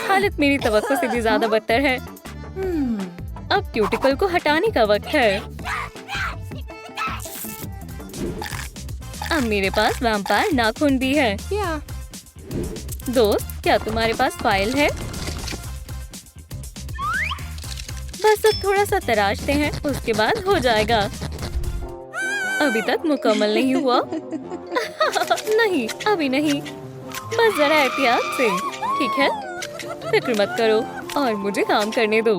हालत मेरी तवक्को से भी ज्यादा बदतर है। अब क्यूटिकल को हटाने का वक्त है। अब मेरे पास वैम्पायर नाखून भी है। दोस्त, क्या तुम्हारे पास फाइल है? बस अब थोड़ा सा तराशते हैं, उसके बाद हो जाएगा। अभी तक मुकम्मल नहीं हुआ। नहीं, अभी नहीं। बस जरा एहतियात से, ठीक है? फिक्र मत करो और मुझे काम करने दो।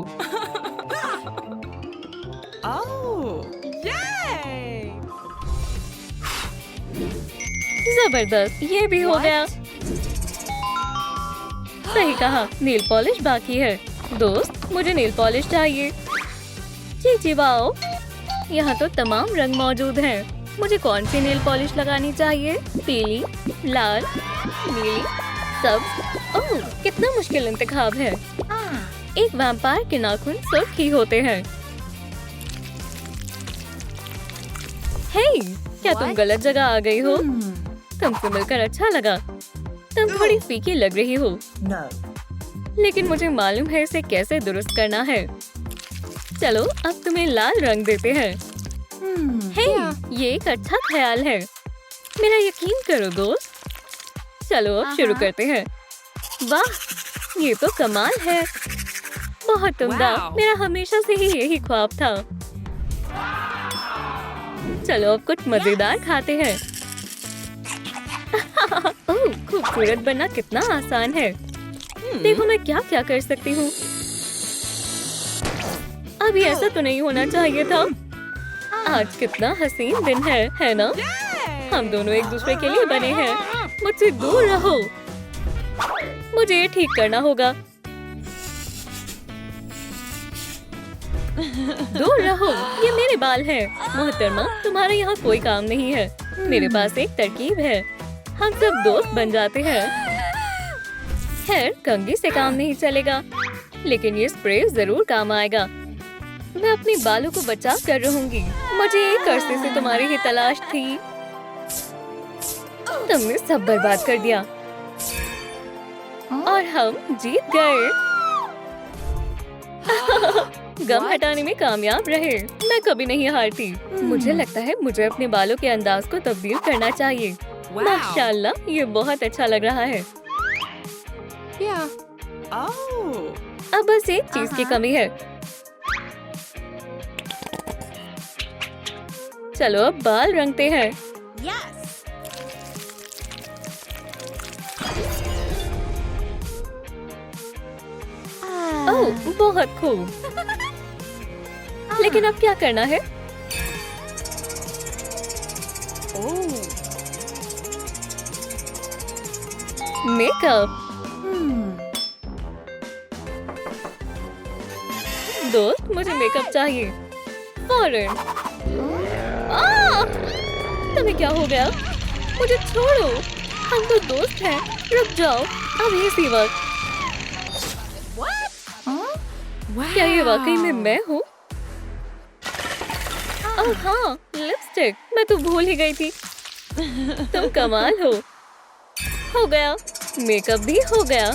जबरदस्त, ये भी हो गया। सही कहा, नेल पॉलिश बाकी है। दोस्त, मुझे नेल पॉलिश चाहिए। जी वाओ, यहाँ तो तमाम रंग मौजूद हैं। मुझे कौन सी नेल पॉलिश लगानी चाहिए? पीली, लाल, नीली, सब्ज। ओह, कितना मुश्किल इंतखाब है। एक वैम्पायर के नाखून सुर्ख ही होते हैं। हे, क्या तुम गलत जगह आ गई हो? तुमसे मिलकर अच्छा लगा। तुम थोड़ी फीकी लग रही हो। लेकिन मुझे मालूम है इसे कैसे दुरुस्त करना है। चलो अब तुम्हें लाल रंग देते हैं। हे, ये एक अच्छा ख्याल है। मेरा यकीन करो दोस्त। चलो अब शुरू करते हैं। वाह, ये तो कमाल है। बहुत उम्दा। मेरा हमेशा से ही यही ख्वाब था। चलो अब कुछ मजेदार खाते हैं। ओह, खूबसूरत बनना कितना आसान है। देखो मैं क्या क्या कर सकती हूँ। अभी ऐसा तो नहीं होना चाहिए था। आज कितना हसीन दिन है ना? हम दोनों एक दूसरे के लिए बने हैं। मुझसे दूर रहो। मुझे ये ठीक करना होगा। दूर रहो, ये मेरे बाल हैं। मोहतरमा, तुम्हारा यहाँ कोई काम नहीं है। मेरे पास एक तरकीब है। हम सब दोस्त बन जाते हैं। खैर, कंघी से काम नहीं चलेगा, लेकिन ये स्प्रे जरूर काम आएगा। मैं अपने बालों को बचा कर रहूंगी। मुझे एक अरसे से तुम्हारी ही तलाश थी। तुमने सब बर्बाद कर दिया और हम जीत गए। गम हटाने में कामयाब रहे। मैं कभी नहीं हारती। मुझे लगता है मुझे अपने बालों के अंदाज को तब्दील करना चाहिए। माशाल्लाह, ये बहुत अच्छा लग रहा है। अब बस एक चीज की कमी है। चलो अब बाल रंगते हैं। ओह, बहुत खूब। लेकिन अब क्या करना है? मेकअप। दोस्त, मुझे मेकअप चाहिए फौरन। तुम्हें क्या हो गया? मुझे छोड़ो। हम तो दोस्त हैं। रुक जाओ अब इसी वक्त। क्या ये वाकई में मैं हूँ? ओह हाँ, लिपस्टिक। मैं तो भूल ही गई थी। तुम कमाल हो गया। मेकअप भी हो गया।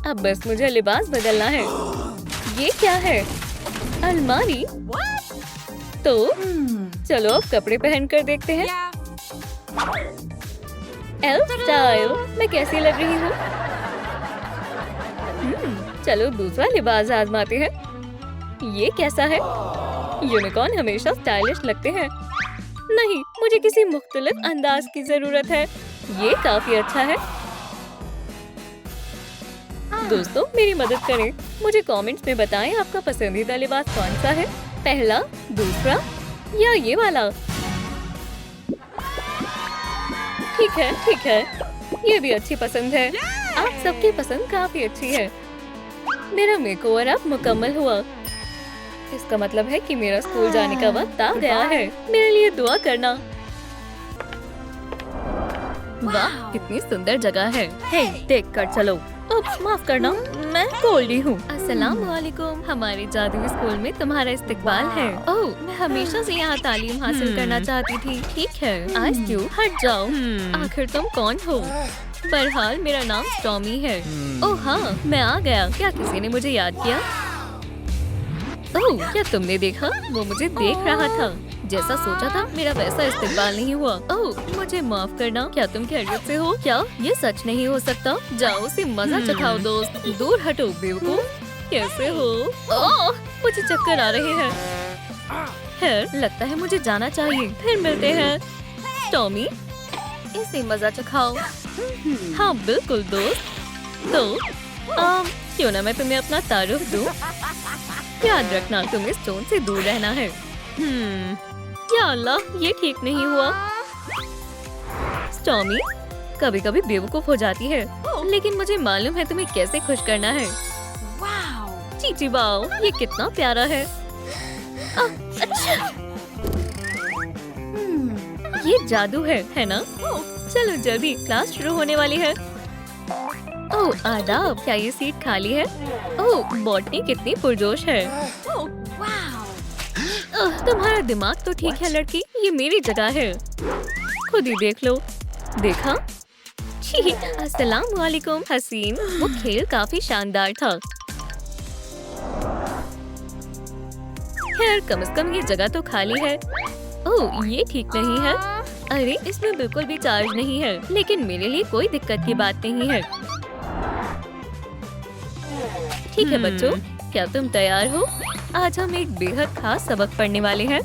अब बस मुझे लिबास बदलना है। ये क्या है? अलमारी? तो चलो अब कपड़े पहन कर देखते हैं। Elf style. मैं कैसी लग रही हूँ? चलो दूसरा लिबास आजमाते हैं। ये कैसा है? यूनिकॉर्न हमेशा स्टाइलिश लगते हैं। नहीं, मुझे किसी मुख्तलिफ अंदाज की जरूरत है। ये काफी अच्छा है। दोस्तों, मेरी मदद करें। मुझे कमेंट्स में बताएं आपका पसंदीदा लिबास कौन सा है। पहला, दूसरा या ये वाला? ठीक है। ये भी अच्छी पसंद है। आप सबकी पसंद काफी अच्छी है। मेरा मेकओवर अब मुकम्मल हुआ। इसका मतलब है कि मेरा स्कूल जाने का वक्त आ गया है। मेरे लिए दुआ करना। वाह, कितनी सुंदर जगह है। हे, देख कर चलो। माफ करना, मैं गोल्डी हूँ। अस्सलाम वालेकुम। हमारे जादुई स्कूल में तुम्हारा इस्तकबाल है। ओह, मैं हमेशा से यहाँ तालीम हासिल करना चाहती थी। ठीक है, आइस क्यूब, हट जाओ। आखिर तुम कौन हो? बहरहाल मेरा नाम टॉमी है। ओह हाँ, मैं आ गया। क्या किसी ने मुझे याद किया? ओह, क्या तुमने देखा? वो मुझे देख रहा था। जैसा सोचा था मेरा वैसा इस्तेमाल नहीं हुआ। ओह, मुझे माफ करना। क्या तुम खैरियत से हो? क्या ये सच नहीं हो सकता? जाओ उसे मजा चखाओ दोस्त। दूर हटो बेवकूफ। कैसे हो? ओह, मुझे चक्कर आ रहे हैं। खैर, लगता है मुझे जाना चाहिए। फिर मिलते हैं। टॉमी, इसे मजा चखाओ। हाँ बिल्कुल दोस्त। तो क्यों ना मैं तुम्हें अपना तारुफ दूं? याद रखना, तुम्हें स्टोन से दूर रहना है। या अल्लाह, ये ठीक नहीं हुआ। टॉमी कभी कभी बेवकूफ हो जाती है, लेकिन मुझे मालूम है तुम्हें कैसे खुश करना है। चीची बाओ, ये कितना प्यारा है। अच्छा, ये जादू है ना? चलो जल्दी, क्लास शुरू होने वाली है। ओह आदाब, क्या ये सीट खाली है? ओह बॉटनी कितनी पुरजोश है। तुम्हारा दिमाग तो ठीक है लड़की, ये मेरी जगह है, खुद ही देख लो। देखा? छी, अस्सलाम वालेकुम हसीन, वो खेल काफी शानदार था। खैर कम से कम ये जगह तो खाली है। ओह ये ठीक नहीं है। अरे इसमें बिल्कुल भी चार्ज नहीं है, लेकिन मेरे लिए कोई दिक्कत की बात नहीं है। ठीक है बच्चों, क्या तुम तैयार हो? आज हम एक बेहद खास सबक पढ़ने वाले हैं।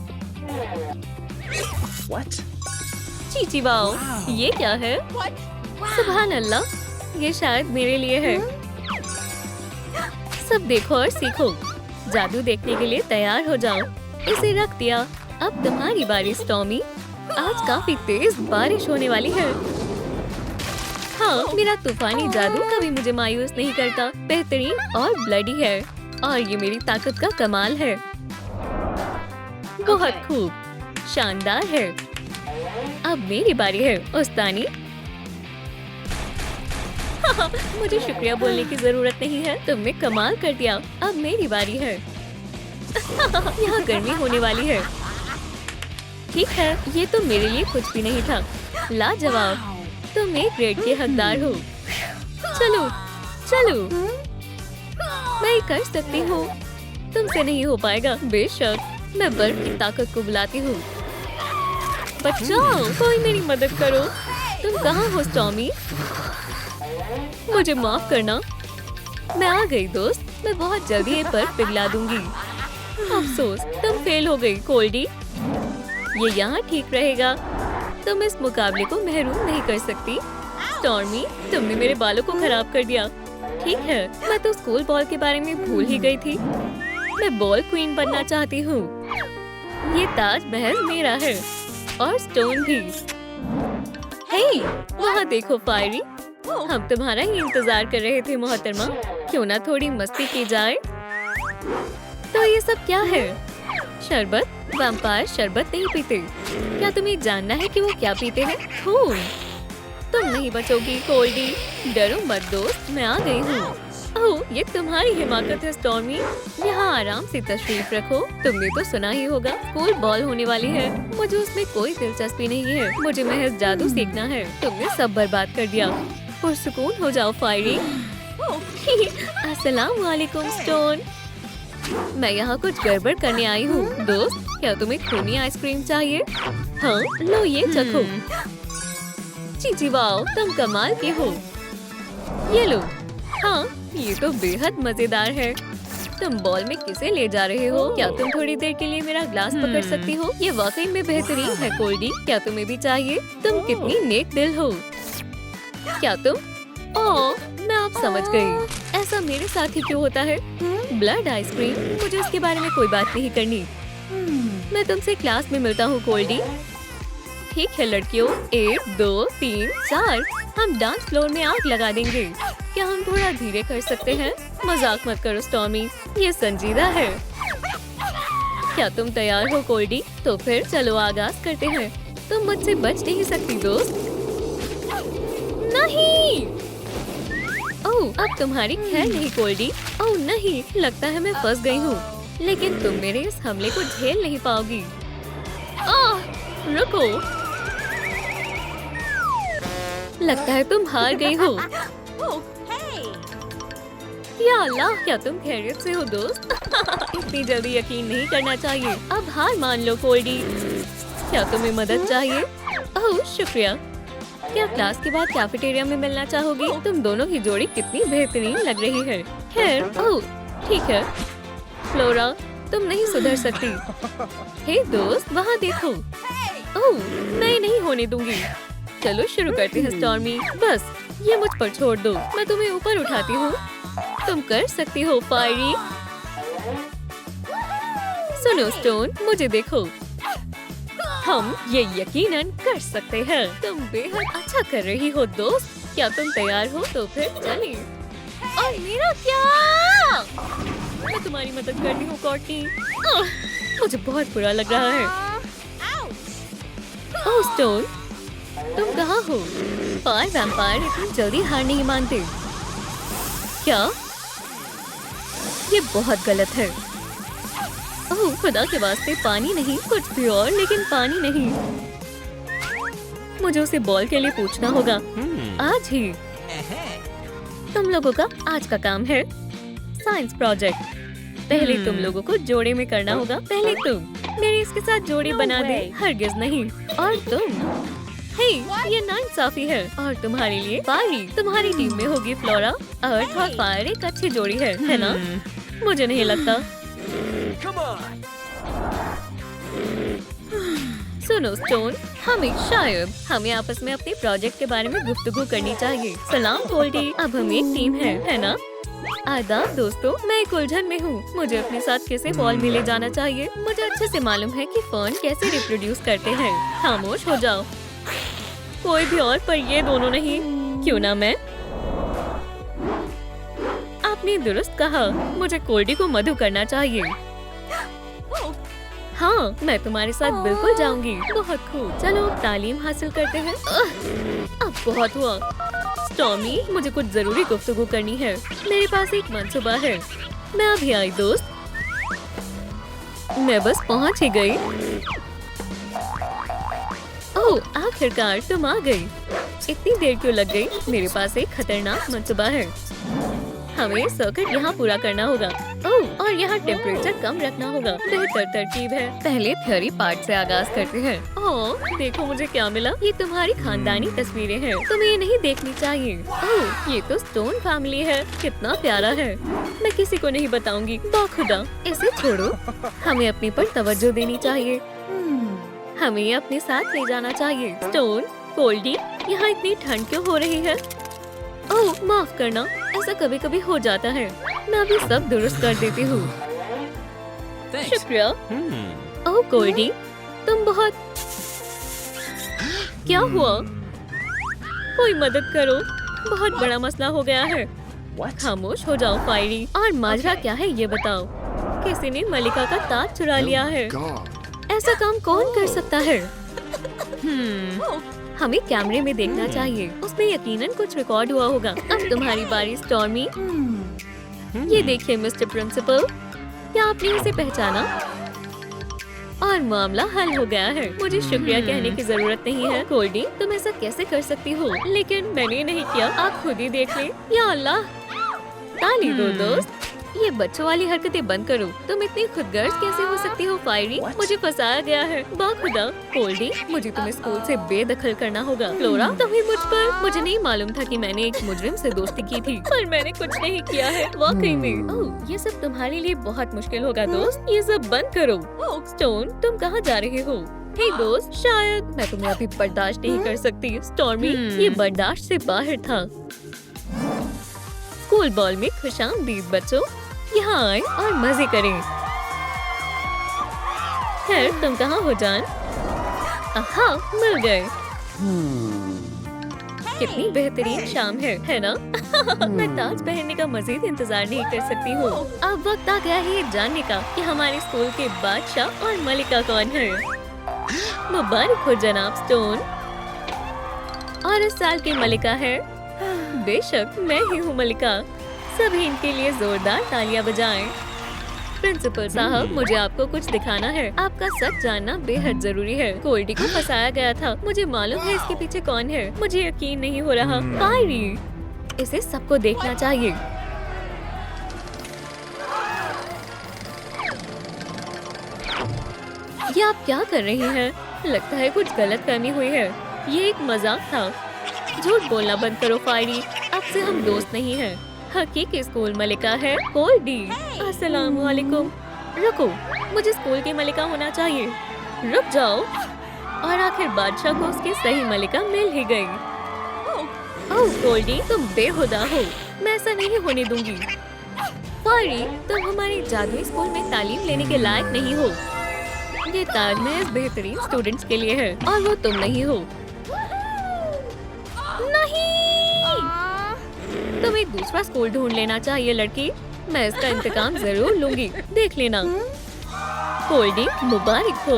चीची वाओ, ये क्या है? सुभान अल्लाह, ये शायद मेरे लिए है। सब देखो और सीखो। जादू देखने के लिए तैयार हो जाओ। इसे रख दिया। अब तुम्हारी बारी स्टॉर्मी। आज काफी तेज बारिश होने वाली है। हाँ, मेरा तूफानी जादू कभी मुझे मायूस नहीं करता। बेहतरीन और ब्लडी है, और ये मेरी ताकत का कमाल है। बहुत खूब, शानदार है। अब मेरी बारी है उस्तानी। मुझे शुक्रिया बोलने की जरूरत नहीं है, तुमने कमाल कर दिया। अब मेरी बारी है। यहाँ गर्मी होने वाली है। ठीक है, ये तो मेरे लिए कुछ भी नहीं था। लाजवाब, तुम एक ग्रेड के हकदार हो। चलो चलो, मैं कर सकती हूँ, तुमसे नहीं हो पाएगा। बेशक, मैं बर्फ की ताकत को बुलाती हूँ। बचाओ, कोई मेरी मदद करो। तुम कहाँ हो स्टॉर्मी? मुझे माफ करना। मैं आ गई दोस्त, मैं बहुत जल्दी ये बर्फ पिघला दूंगी। अफसोस, तुम फेल हो गई कोल्डी। ये यहाँ ठीक रहेगा। तुम इस मुकाबले को महरूम नहीं कर सकती। स्टॉर्मी, तुमने मेरे बालों को खराब कर दिया। ठीक है, मैं तो स्कूल बॉल के बारे में भूल ही गई थी। मैं बॉल क्वीन बनना चाहती हूँ। ये ताज महल मेरा है, और स्टोन भी। हे, वहाँ देखो फायरी, हम तुम्हारा ही इंतजार कर रहे थे मोहतरमा। क्यों ना थोड़ी मस्ती की जाए? तो ये सब क्या है? शरबत? वैम्पायर शरबत नहीं पीते। क्या तुम्हें जानना है कि वो क्या पीते हैं? खून। तुम नहीं बचोगी कोल्डी। डरो मत दोस्त, मैं आ गई हूँ। ओह, ये तुम्हारी हिमाकत है स्टॉर्मी। यहाँ आराम से तशरीफ रखो। तुमने तो सुना ही होगा, स्कूल बॉल होने वाली है। मुझे उसमें कोई दिलचस्पी नहीं है। मुझे महज जादू सीखना है। तुमने सब बर्बाद कर दिया। पुरसुकून हो जाओ फायरी। अस्सलाम वालेकुम स्टोन। मैं यहाँ कुछ गड़बड़ करने आई हूँ। दोस्त, क्या तुम्हें खूनी आइसक्रीम चाहिए? हाँ, लो ये चखो। चीची वाओ, तुम कमाल के हो। ये लो। हाँ, ये तो बेहद मजेदार है। तुम बॉल में किसे ले जा रहे हो? क्या तुम थोड़ी देर के लिए मेरा ग्लास पकड़ सकती हो? ये वाकई में बेहतरीन है कोल्डी। क्या तुम्हें भी चाहिए? तुम कितनी नेक दिल हो। क्या तुम? ओह, मैं आप समझ गई। ऐसा मेरे साथ ही क्यों होता है? ब्लड आइसक्रीम, मुझे इसके बारे में कोई बात नहीं करनी। मैं तुमसे क्लास में मिलता हूँ कोल्डी। ठीक है लड़कियों, 1 2 3 4, हम डांस फ्लोर में आग लगा देंगे। क्या हम थोड़ा धीरे कर सकते हैं? मजाक मत करो स्टॉर्मी, ये संजीदा है। क्या तुम तैयार हो कोल्डी? तो फिर चलो आगाज करते हैं। तुम मुझसे बच नहीं सकती दोस्त। नहीं। ओह, अब तुम्हारी खैर नहीं कोल्डी। ओह नहीं, लगता है मैं फंस गई हूँ। लेकिन तुम मेरे इस हमले को झेल नहीं पाओगी। रुको, लगता है तुम हार गई हो। या अल्लाह, क्या तुम खैरियत से हो दोस्त? इतनी जल्दी यकीन नहीं करना चाहिए। अब हार मान लो कोल्डी। क्या तुम्हें मदद चाहिए? ओह शुक्रिया। क्या क्लास के बाद कैफेटेरिया में मिलना चाहोगी? तुम दोनों की जोड़ी कितनी बेहतरीन लग रही है। खैर, ओह ठीक है। फ्लोरा, तुम नहीं सुधर सकती। हे दोस्त, वहाँ देखो। ओह, मैं नहीं होने दूंगी। चलो शुरू करते हैं स्टॉर्मी। बस ये मुझ पर छोड़ दो, मैं तुम्हें ऊपर उठाती हूँ। तुम कर सकती हो फायरी। सुनो स्टोन, मुझे देखो। हम ये यकीनन कर सकते हैं। तुम बेहद अच्छा कर रही हो दोस्त। क्या तुम तैयार हो? तो फिर चलिए। और मेरा क्या? मैं तुम्हारी मदद करती हूँ कॉर्टनी। मुझे बहुत बुरा लग रहा है। ओह स्टोन, तुम कहाँ हो? और वैम्पायर इतनी जल्दी हार नहीं मानते। क्या? ये बहुत गलत है। ओह खुदा के वास्ते, पानी नहीं, कुछ भी और, लेकिन पानी नहीं। मुझे उसे बॉल के लिए पूछना होगा आज ही। तुम लोगों का आज का काम है साइंस प्रोजेक्ट। पहले तुम लोगों को जोड़े में करना होगा। पहले तुम मेरे इसके साथ जोड़ी बना दे, हरगिज नहीं। और तुम, हे, ये नाइंसाफी है। और तुम्हारे लिए फायरी, तुम्हारी टीम में होगी फ्लोरा। अर्थ और फायर एक अच्छी जोड़ी है ना? मुझे नहीं लगता। सुनो स्टोन, हमें आपस में अपने प्रोजेक्ट के बारे में गुफ्तगू करनी चाहिए। सलाम गोल्डी, अब हम एक टीम है ना? आदाब दोस्तों, मैं एक उलझन में हूँ। मुझे अपने साथ कैसे बॉल में ले जाना चाहिए। मुझे अच्छे से मालूम है कि फर्न कैसे रिप्रोड्यूस करते हैं। खामोश हो जाओ, कोई भी और, पर ये दोनों नहीं। क्यों ना मैं? आपने दुरुस्त कहा, मुझे कोल्डी को मधु करना चाहिए। हाँ, मैं तुम्हारे साथ बिल्कुल जाऊंगी। बहुत खूब, चलो अब तालीम हासिल करते हैं। अब बहुत हुआ। स्टॉर्मी, मुझे कुछ जरूरी गुफ्तगू करनी है। मेरे पास एक मंसूबा है। मैं अभी आई दोस्त। मैं बस पहुंच ही गई। ओह आखिरकार तुम आ गई। इतनी देर क्यों लग गई? मेरे पास एक खतरनाक मंसूबा है। हमें सर्किट यहाँ पूरा करना होगा। ओह, और यहाँ टेम्परेचर कम रखना होगा। बेहतर तरकीब है। पहले थ्योरी पार्ट से आगाज करते हैं। ओह देखो मुझे क्या मिला। ये तुम्हारी खानदानी तस्वीरें हैं। तुम्हें ये नहीं देखनी चाहिए। ओह ये तो स्टोन फैमिली है। कितना प्यारा है। मैं किसी को नहीं बताऊंगी। बाखुदा, इसे छोड़ो। हमें अपने पर तवज्जो देनी चाहिए। हमें ये अपने साथ ले जाना चाहिए। स्टोन, कोल्डी, यहाँ इतनी ठंड क्यों हो रही है? ओह माफ करना, ऐसा कभी कभी हो जाता है। मैं अभी सब दुरुस्त कर देती हूँ। शुक्रिया। ओह कोल्डी, तुम बहुत... क्या हुआ? कोई मदद करो, बहुत बड़ा मसला हो गया है। खामोश हो जाओ फायरी। और माजरा क्या है ये बताओ। किसी ने मलिका का ताज चुरा लिया है। ऐसा काम कौन कर सकता है? हमें कैमरे में देखना चाहिए। उसमें यकीनन कुछ रिकॉर्ड हुआ होगा। अब तुम्हारी बारी स्टॉर्मी। ये देखिए मिस्टर प्रिंसिपल, क्या आपने उसे पहचाना? और मामला हल हो गया है। मुझे शुक्रिया कहने की जरूरत नहीं है। कोल्डी, तुम ऐसा कैसे कर सकती हो? लेकिन मैंने नहीं किया, आप खुद ही देख ले। या अल्लाह, ताली दो दोस्त। ये बच्चों वाली हरकतें बंद करो। तुम इतनी खुदगर्ज कैसे हो सकती हो फायरी? मुझे फंसाया गया है। बाखुदा। कोल्डी, मुझे तुम्हें स्कूल से बेदखल करना होगा। फ्लोरा, तुम्हें मुझ पर... मुझे नहीं मालूम था कि मैंने एक मुजरिम से दोस्ती की थी, पर मैंने कुछ नहीं किया है वाकई में। ओह, ये सब तुम्हारे लिए बहुत मुश्किल होगा दोस्त। ये सब बंद करो। स्टोन, तुम कहाँ जा रहे हो? हे दोस्त, शायद मैं तुम्हें अभी बर्दाश्त नहीं कर सकती। स्टॉर्मी, ये बर्दाश्त से बाहर था। स्कूल बॉल में खुशामदीद बच्चों, यहाँ आए और मजे करें। खैर, तुम कहाँ हो जान? हाँ, मिल गए। कितनी बेहतरीन शाम है ना? मैं ताज पहनने का मजीद इंतजार नहीं कर सकती हूँ। अब वक्त आ गया है ये जानने का कि हमारे स्कूल के बादशाह और मलिका कौन है। मुबारक हो जनाब स्टोन। और इस साल की मलिका है? बेशक मैं ही हूँ मलिका। सभी इनके लिए जोरदार तालियां बजाएं। प्रिंसिपल साहब, मुझे आपको कुछ दिखाना है। आपका सच जानना बेहद जरूरी है। कोल्डी को फंसाया गया था। मुझे मालूम है इसके पीछे कौन है। मुझे यकीन नहीं हो रहा। फायरी, इसे सबको देखना चाहिए। ये आप क्या कर रही हैं? लगता है कुछ गलतफहमी हुई है। ये एक मजाक था। झूठ बोलना बंद करो फायरी। अब से हम दोस्त नहीं हैं। हकीकी स्कूल मलिका है कोल्डी। अस्सलाम वालेकुम। रुको, मुझे स्कूल की मलिका होना चाहिए। रुक जाओ। और आखिर बादशाह को उसकी सही मलिका मिल ही गई। ओह कोल्डी, तुम बेहुदा हो। मैं ऐसा नहीं होने दूंगी। फायरी, तुम हमारे जादुई स्कूल में तालीम लेने के लायक नहीं हो। ये ताज महज बेहतरीन स्टूडेंट्स के लिए है और वो तुम नहीं हो। नहीं, तुम्हें दूसरा स्कूल ढूंढ लेना चाहिए लड़की। मैं इसका इंतकाम जरूर लूंगी, देख लेना। कोल्डी मुबारक हो।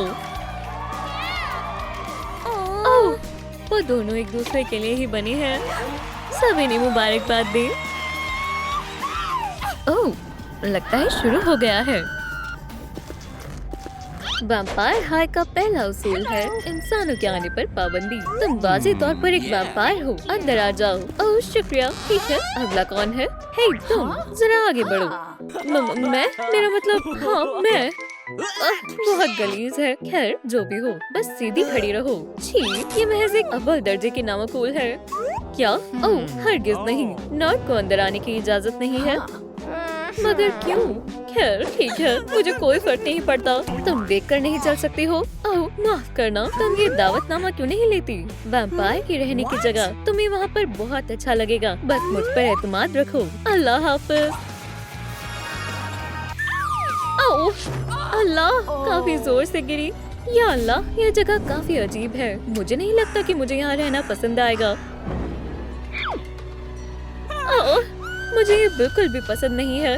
ओह, वो दोनों एक दूसरे के लिए ही बने हैं। सभी ने मुबारकबाद दी। ओह, लगता है शुरू हो गया है। वैम्पायर हाय का पहला उसूल है इंसानों के आने पर पाबंदी। तुम वाज़ेह तौर पर एक वैम्पायर हो, अंदर आ जाओ। ओह शुक्रिया। ठीक है, अगला कौन है? हे तुम, जरा आगे बढ़ो। मैं? मेरा मतलब हाँ मैं। बहुत गलीज है। खैर जो भी हो, बस सीधी खड़ी रहो। छी, ये महज एक अव्वल दर्जे की नामकूल है। क्या? ओह हरगिज नहीं, नॉर्थ को अंदर आने की इजाजत नहीं है। मगर क्यों? खैर ठीक है, मुझे कोई फर्क नहीं पड़ता। तुम देख कर नहीं चल सकती हो? ओह माफ करना, तुम ये दावतनामा क्यों नहीं लेती? वैम्पायर की रहने की जगह तुम्हें वहाँ पर बहुत अच्छा लगेगा। बस मुझ पर एतमाद रखो। अल्लाह हाफिज। ओह अल्लाह, काफी जोर से गिरी। या अल्लाह, यह जगह काफी अजीब है। मुझे नहीं लगता कि मुझे यहाँ रहना पसंद आएगा। ओह, मुझे ये बिल्कुल भी पसंद नहीं है।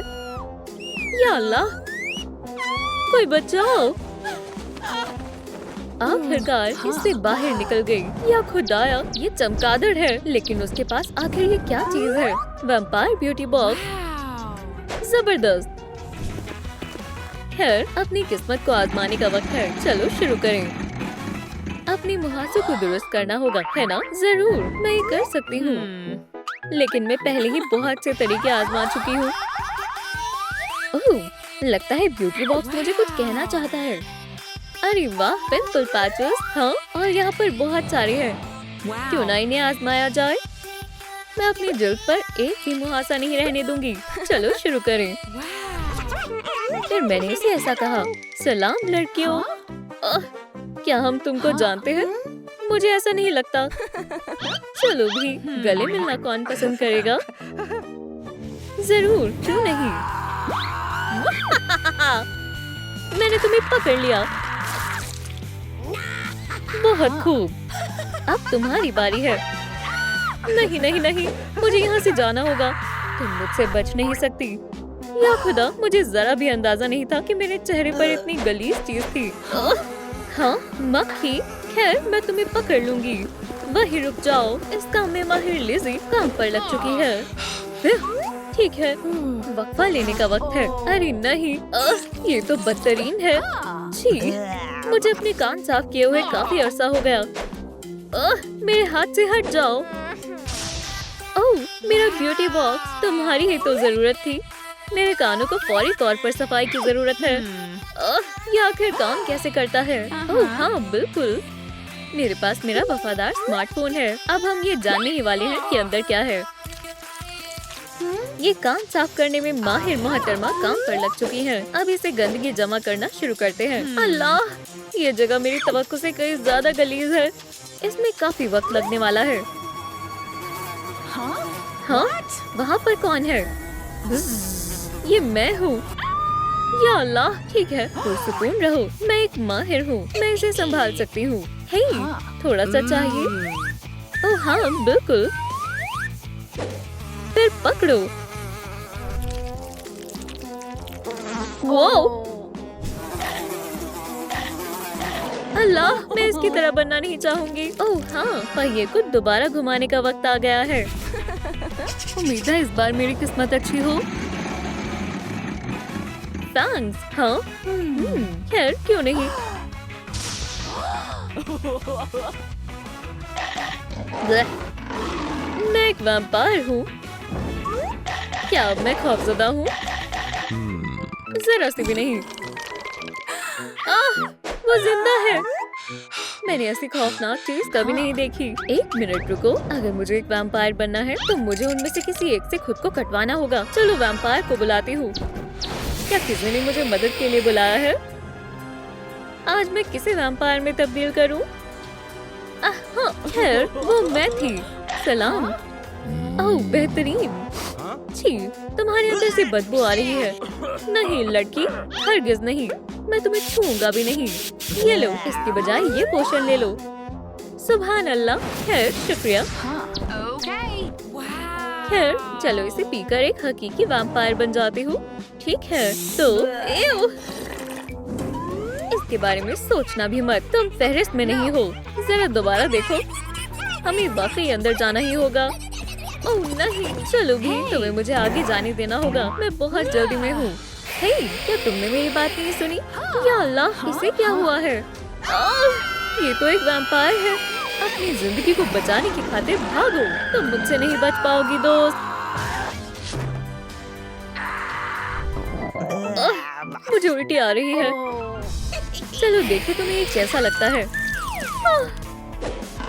या अल्लाह, कोई बचाओ। आखिरकार इससे बाहर निकल गई। या खुदाया, ये चमगादड़ है। लेकिन उसके पास आखिर ये क्या चीज है? वैम्पायर ब्यूटी बॉक्स, जबरदस्त। खैर, अपनी किस्मत को आजमाने का वक्त है। चलो शुरू करें। अपनी मुहासों को दुरुस्त करना होगा, है ना? जरूर, मैं ये कर सकती हूँ। लेकिन मैं पहले ही बहुत से तरीके आजमा चुकी हूँ। ओह, लगता है ब्यूटी बॉक्स मुझे कुछ कहना चाहता है। अरे वाह, पिंपल पैचेस। हाँ, और यहाँ पर बहुत सारे हैं। क्यों ना इन्हें आजमाया जाए? मैं अपनी जिल्द पर एक भी मुहासा नहीं रहने दूंगी। चलो शुरू करें। फिर मैंने उसे ऐसा कहा, सलाम लड़कियों। क्या हम तुमको जानते हैं? मुझे ऐसा नहीं लगता। चलो भी, गले मिलना कौन पसंद करेगा? जरूर, क्यों नहीं? मैंने तुम्हें पकड़ लिया। बहुत खूब। अब तुम्हारी बारी है। नहीं नहीं नहीं, मुझे यहाँ से जाना होगा। तुम मुझसे बच नहीं सकती। या खुदा, मुझे जरा भी अंदाजा नहीं था कि मेरे चेहरे पर इतनी गलीज चीज थी। हाँ, मक्खी। खैर, मैं तुम्हें पकड़ लूंगी। वही रुक जाओ, इस काम में माहिर लिज़ी काम पर लग चुकी है। ठीक है, वक्फा लेने का वक्त है। अरे नहीं, ये तो बदतरीन है। छी, मुझे अपने कान साफ किए हुए काफी अरसा हो गया। मेरे हाथ से हट जाओ। ओह, मेरा ब्यूटी बॉक्स, तुम्हारी ही तो जरूरत थी। मेरे कानों को फौरी तौर पर सफाई की जरूरत है। ये आखिर काम कैसे करता है? ओह हाँ, बिल्कुल। मेरे पास मेरा वफादार स्मार्टफोन है। अब हम ये जानने ही वाले हैं कि अंदर क्या है। ये कान साफ करने में माहिर मोहतरमा काम पर लग चुकी है। अब इसे गंदगी जमा करना शुरू करते हैं। अल्लाह, ये जगह मेरी तवक्को से कहीं ज्यादा गलीज है। इसमें काफी वक्त लगने वाला है। हाँ, वहाँ पर कौन है? ये मैं हूँ। या अल्लाह, ठीक है, पुरसुकून रहो। मैं एक माहिर हूँ, मैं इसे संभाल सकती हूँ। हे, थोड़ा सा चाहिए? ओह हाँ, बिल्कुल। फिर पकड़ो। वो अल्लाह, मैं इसकी तरह बनना नहीं चाहूंगी। ओह हाँ, पहिए को दोबारा घुमाने का वक्त आ गया है। उम्मीद है इस बार मेरी किस्मत अच्छी हो। थैंक्स। हाँ, खैर क्यों नहीं। मैं एक वैम्पायर हूँ। क्या अब मैं खौफजदा हूँ? जरा सी भी नहीं। वो जिंदा है। मैंने ऐसी खौफनाक चीज कभी नहीं देखी। एक मिनट रुको, अगर मुझे एक वैम्पायर बनना है तो मुझे उनमें से किसी एक से खुद को कटवाना होगा। चलो वैम्पायर को बुलाती हूँ। क्या किसी ने मुझे मदद के लिए बुलाया है? आज मैं किसे वैम्पायर में तब्दील करूँ? हाँ, खैर वो मैं थी। सलाम। ओह बेहतरीन। छी, तुम्हारे अंदर से बदबू आ रही है। नहीं लड़की, हरगिज नहीं। मैं तुम्हें छूऊंगा भी नहीं। ये लो, इसके बजाय ये पोषण ले लो। सुभान अल्लाह। खैर शुक्रिया। खैर चलो इसे पीकर एक हकीकी वैम्पायर बन जाती हूँ। ठीक है तो एव! इसके बारे में सोचना भी मत, तुम फहरिस्त में नहीं हो। जरा दोबारा देखो, हमें वाकई अंदर जाना ही होगा। ओह नहीं, चलो भी तुम्हें मुझे आगे जाने देना होगा, मैं बहुत जल्दी में हूँ। हे, क्या तुमने मेरी बात नहीं सुनी? या अल्लाह, इसे क्या हुआ है? ये तो एक वैम्पायर है। अपनी जिंदगी को बचाने की खातिर भागो, तुम मुझसे नहीं बच पाओगी दोस्त। मुझे उल्टी आ रही है। चलो देखे तुम्हें ये कैसा लगता है।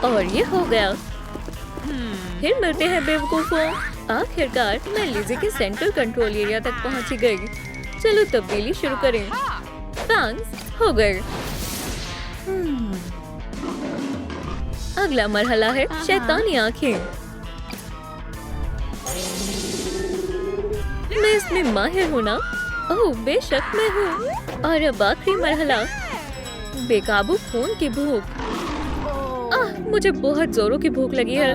और ये हो गया। फिर मिलते हैं बेवकूफों। आखिरकार मैं लिज़ी के सेंट्रल कंट्रोल एरिया तक पहुंच गई। चलो तब्दीली शुरू करें। थैंक्स, हो गए। अगला मरहला है शैतानी आंखें। मैं इसमें माहिर हूँ ना? ओह बेशक मैं हूँ। और अब आखिरी मरहला, बेकाबू खून की भूख। मुझे बहुत जोरों की भूख लगी है।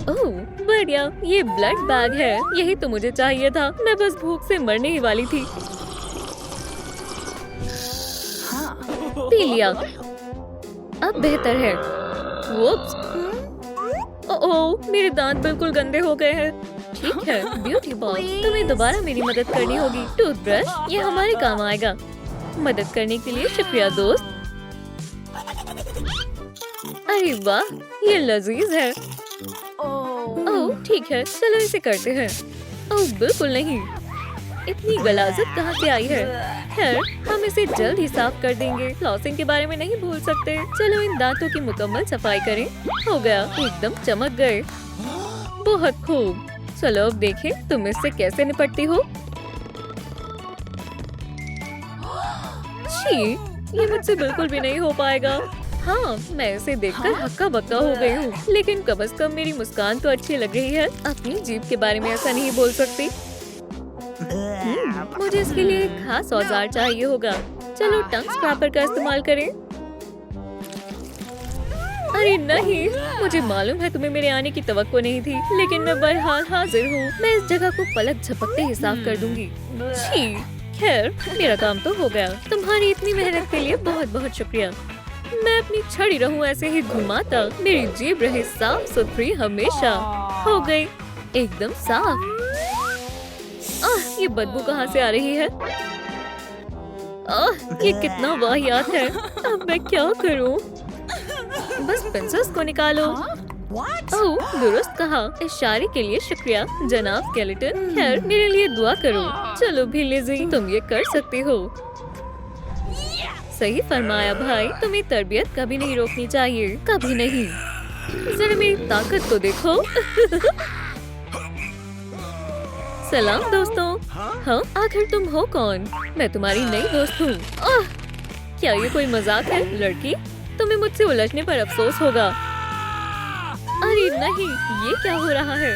ओह बढ़िया, ये ब्लड बैग है, यही तो मुझे चाहिए था। मैं बस भूख से मरने ही वाली थी। पी लिया, अब बेहतर है। ओह मेरे दांत बिल्कुल गंदे हो गए हैं। ठीक है ब्यूटी बॉय, तुम्हें दोबारा मेरी मदद करनी होगी। टूथब्रश, ये हमारे काम आएगा। मदद करने के लिए शुक्रिया दोस्त। अरे वाह, ये लजीज है। ओह ठीक है, चलो इसे करते हैं। ओह बिल्कुल नहीं, इतनी गलाजत कहाँ से आई है? खैर हम इसे जल्द ही साफ कर देंगे। फ्लॉसिंग के बारे में नहीं भूल सकते। चलो इन दांतों की मुकम्मल सफाई करें। हो गया, एकदम चमक गए। बहुत खूब। चलो अब देखें तुम इससे कैसे निपटती हो। छी, ये मुझसे बिल्कुल भी नहीं हो पाएगा। हाँ, मैं इसे देखकर हक्का बक्का हो गई हूँ, लेकिन कम से कम मेरी मुस्कान तो अच्छी लग रही है। अपनी जीभ के बारे में ऐसा नहीं बोल सकती। मुझे इसके लिए एक खास औजार चाहिए होगा। चलो टंग स्क्रैपर का इस्तेमाल करें। अरे नहीं, मुझे मालूम है तुम्हें मेरे आने की तवक्को नहीं थी, लेकिन मैं बहरहाल हाजिर हूँ। मैं इस जगह को पलक झपकते ही साफ कर दूंगी। छी, खैर मेरा काम तो हो गया। तुम्हारी इतनी मेहनत के लिए बहुत बहुत शुक्रिया। मैं अपनी छड़ी रहूं ऐसे ही घुमाता, मेरी जीभ रहे साफ सुथरी हमेशा। हो गई, एकदम साफ। ये बदबू कहाँ से आ रही है? ये कितना वाहियात है। अब मैं क्या करूं? बस पिंसेस को निकालो। ओह दुरुस्त कहा, इशारे के लिए शुक्रिया जनाब स्केलेटन। खैर मेरे लिए दुआ करो। चलो भी लिज़ी, तुम ये कर सकती हो। सही फरमाया भाई, तुम्हें तरबियत कभी नहीं रोकनी चाहिए, कभी नहीं। जरा मेरी ताकत तो देखो। सलाम दोस्तों। हाँ आखिर तुम हो कौन? मैं तुम्हारी नई दोस्त हूँ। क्या ये कोई मजाक है लड़की? तुम्हें मुझसे उलझने पर अफसोस होगा। अरे नहीं, ये क्या हो रहा है?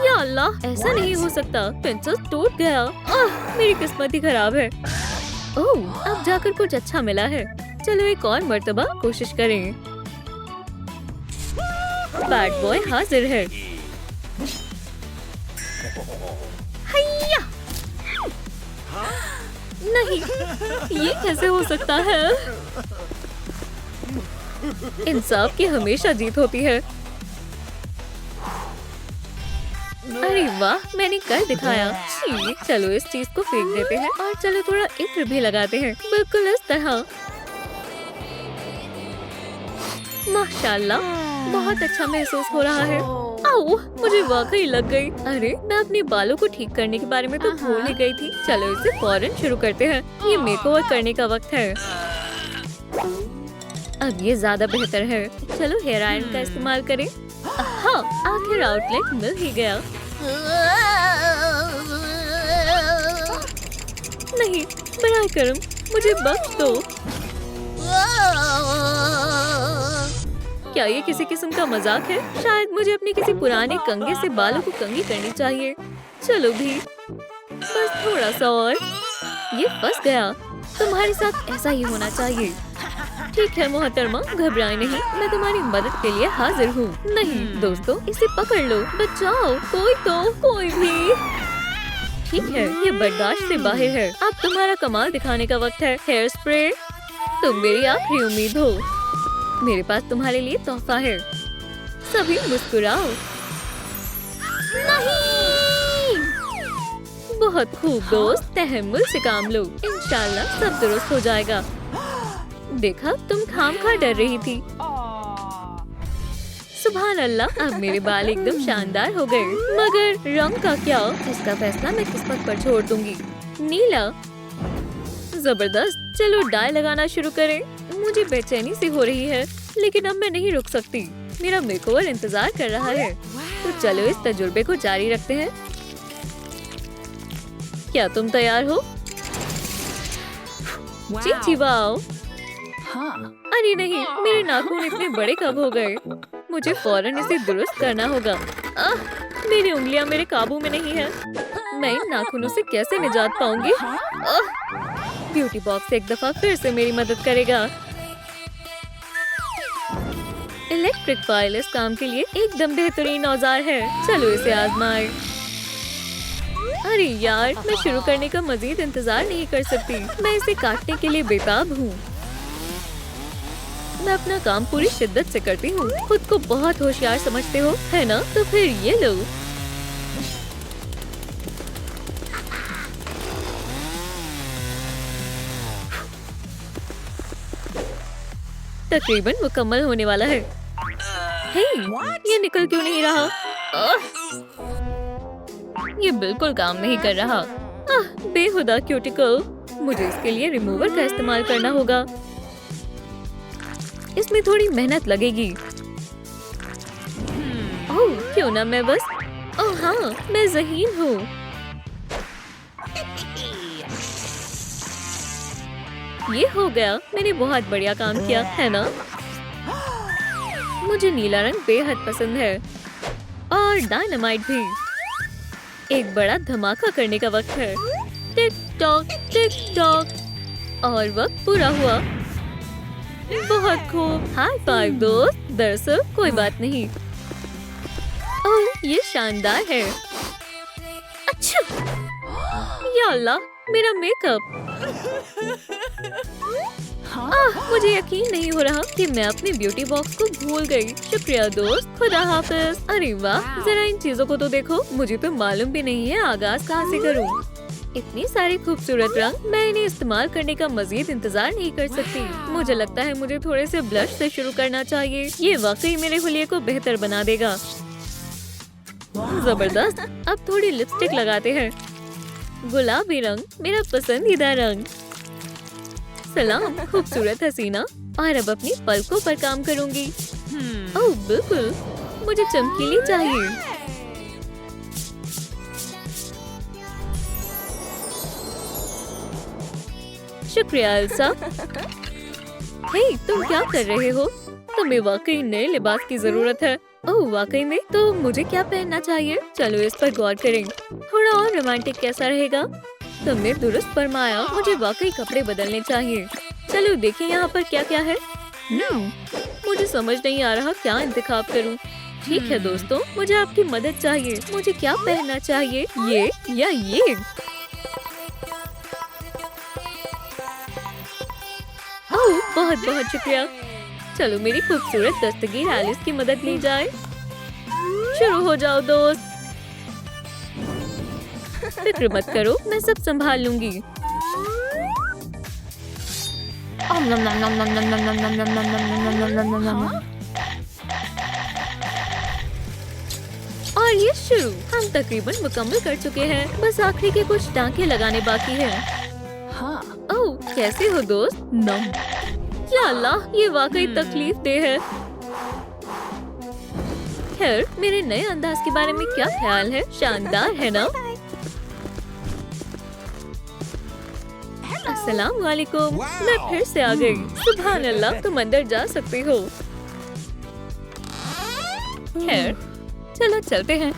या अल्लाह, ऐसा नहीं हो सकता। पेंसिल टूट गया। मेरी किस्मत ही खराब है। ओह, अब जाकर कुछ अच्छा मिला है। चलो एक और मर्तबा कोशिश करें। बैड बॉय हाजिर है। हैया! नहीं, ये कैसे हो सकता है? इंसाफ की हमेशा जीत होती है। अरे वाह, मैंने कर दिखाया। छी, चलो इस चीज को फेंक देते हैं और चलो थोड़ा इत्र भी लगाते हैं, बिल्कुल इस तरह। माशाल्लाह, बहुत अच्छा महसूस हो रहा है। आओ, मुझे वाकई लग गई। अरे मैं अपने बालों को ठीक करने के बारे में तो भूल ही गई थी। चलो इसे फौरन शुरू करते हैं। ये मेकओवर करने का वक्त है। अब ये ज्यादा बेहतर है। चलो हेयर आयरन का इस्तेमाल करें। हाँ, आखिर आउटलेट मिल ही गया। नहीं, बराए करम, मुझे बख्श दो। क्या ये किसी किस्म का मजाक है? शायद मुझे अपने किसी पुराने कंघे से बालों को कंघी करनी चाहिए। चलो भी, बस थोड़ा सा और। ये फंस गया। तुम्हारे साथ ऐसा ही होना चाहिए। ठीक है मोहतरमा, घबराए नहीं, मैं तुम्हारी मदद के लिए हाजिर हूँ। नहीं दोस्तों, इसे पकड़ लो, बचाओ, कोई भी। ठीक है, ये बर्दाश्त से बाहर है। अब तुम्हारा कमाल दिखाने का वक्त है। हेयर स्प्रे, तुम मेरी आखिरी उम्मीद हो। मेरे पास तुम्हारे लिए तोहफा है। सभी मुस्कुराओ। नहीं! बहुत खूब दोस्त, तहम्मुल से काम लो, इंशाल्लाह सब दुरुस्त हो जाएगा। देखा, तुम खामखा डर रही थी। सुभान अल्लाह, अब मेरे बाल एकदम शानदार हो गए। मगर रंग का क्या? इसका फैसला मैं किस्मत पर छोड़ दूंगी। नीला, जबरदस्त। चलो डाई लगाना शुरू करें। मुझे बेचैनी सी हो रही है, लेकिन अब मैं नहीं रुक सकती। मेरा मेकओवर इंतजार कर रहा है। तो चलो इस तजुर्बे को जारी रखते हैं। क्या तुम तैयार हो? जी वाओ। अरे नहीं, मेरे नाखून इतने बड़े कब हो गए? मुझे फौरन इसे दुरुस्त करना होगा। मेरी उंगलियां मेरे काबू में नहीं है। मैं इन नाखूनों से कैसे निजात पाऊंगी? ब्यूटी बॉक्स एक दफा फिर से मेरी मदद करेगा। इलेक्ट्रिक फाइल इस काम के लिए एकदम बेहतरीन औजार है। चलो इसे आजमाएं। अरे यार, मैं शुरू करने का मजीद इंतजार नहीं कर सकती। मैं इसे काटने के लिए बेताब हूँ। मैं अपना काम पूरी शिद्दत से करती हूँ। खुद को बहुत होशियार समझते हो, है ना? तो फिर ये लो। तकरीबन मुकम्मल होने वाला है। हे, ये निकल क्यों नहीं रहा? ये बिल्कुल काम नहीं कर रहा। बेहुदा क्यूटिकल। मुझे इसके लिए रिमूवर का इस्तेमाल करना होगा। इसमें थोड़ी मेहनत लगेगी। ओह, क्यों ना मैं बस। ओह हाँ, मैं ज़हीन हूँ। ये हो गया। मैंने बहुत बढ़िया काम किया, है ना? मुझे नीला रंग बेहद पसंद है, और डायनामाइट भी। एक बड़ा धमाका करने का वक्त है। टिक टॉक, और वक्त पूरा हुआ। बहुत खूब, हाई फाइव दोस्त। दरअसल कोई बात नहीं। ओह, ये शानदार है। अच्छा, या अल्लाह, मेरा मेकअप। मुझे यकीन नहीं हो रहा कि मैं अपने ब्यूटी बॉक्स को भूल गई। शुक्रिया दोस्त, खुदा हाफिज। अरे वाह, जरा इन चीजों को तो देखो। मुझे तो मालूम भी नहीं है आगाज कहाँ से करूँ। इतनी सारी खूबसूरत रंग, मैं इन्हें इस्तेमाल करने का मजीद इंतजार नहीं कर सकती। मुझे लगता है मुझे थोड़े से ब्लश से शुरू करना चाहिए। ये वाकई मेरे हुलिये को बेहतर बना देगा। जबरदस्त। अब थोड़ी लिपस्टिक लगाते हैं। गुलाबी रंग, मेरा पसंदीदा रंग। सलाम खूबसूरत हसीना। और अब अपनी पलकों पर काम करूंगी। ओह बिल्कुल, मुझे चमकीली चाहिए। शुक्रिया एल्सा। हे, तुम क्या कर रहे हो? तुम्हें वाकई नए लिबास की जरूरत है। ओह वाकई में? तो मुझे क्या पहनना चाहिए? चलो इस पर गौर करें। थोड़ा और रोमांटिक कैसा रहेगा? तुमने दुरुस्त फरमाया, मुझे वाकई कपड़े बदलने चाहिए। चलो देखिए यहाँ पर क्या क्या है। मुझे समझ नहीं आ रहा क्या इंतखाब करूँ। ठीक है दोस्तों, मुझे आपकी मदद चाहिए। मुझे क्या पहनना चाहिए, ये या ये? ओह बहुत बहुत शुक्रिया। चलो मेरी खूबसूरत दस्तगीर एलिस की मदद ली जाए। शुरू हो जाओ दोस्त। फिक्र मत करो, मैं सब संभाल लूंगी। और ये शुरू। हम तकरीबन मुकम्मल कर चुके हैं। बस आखिरी के कुछ टांके लगाने बाकी हैं। ओह कैसे हो दोस्त? नम। या अल्लाह, ये वाकई तकलीफ दे है। खैर, मेरे नए अंदाज के बारे में क्या ख्याल है? शानदार है ना? अस्सलाम वालेकुम। मैं फिर से आ गई। सुभान अल्लाह, तुम अंदर जा सकते हो। खैर, चलो चलते हैं।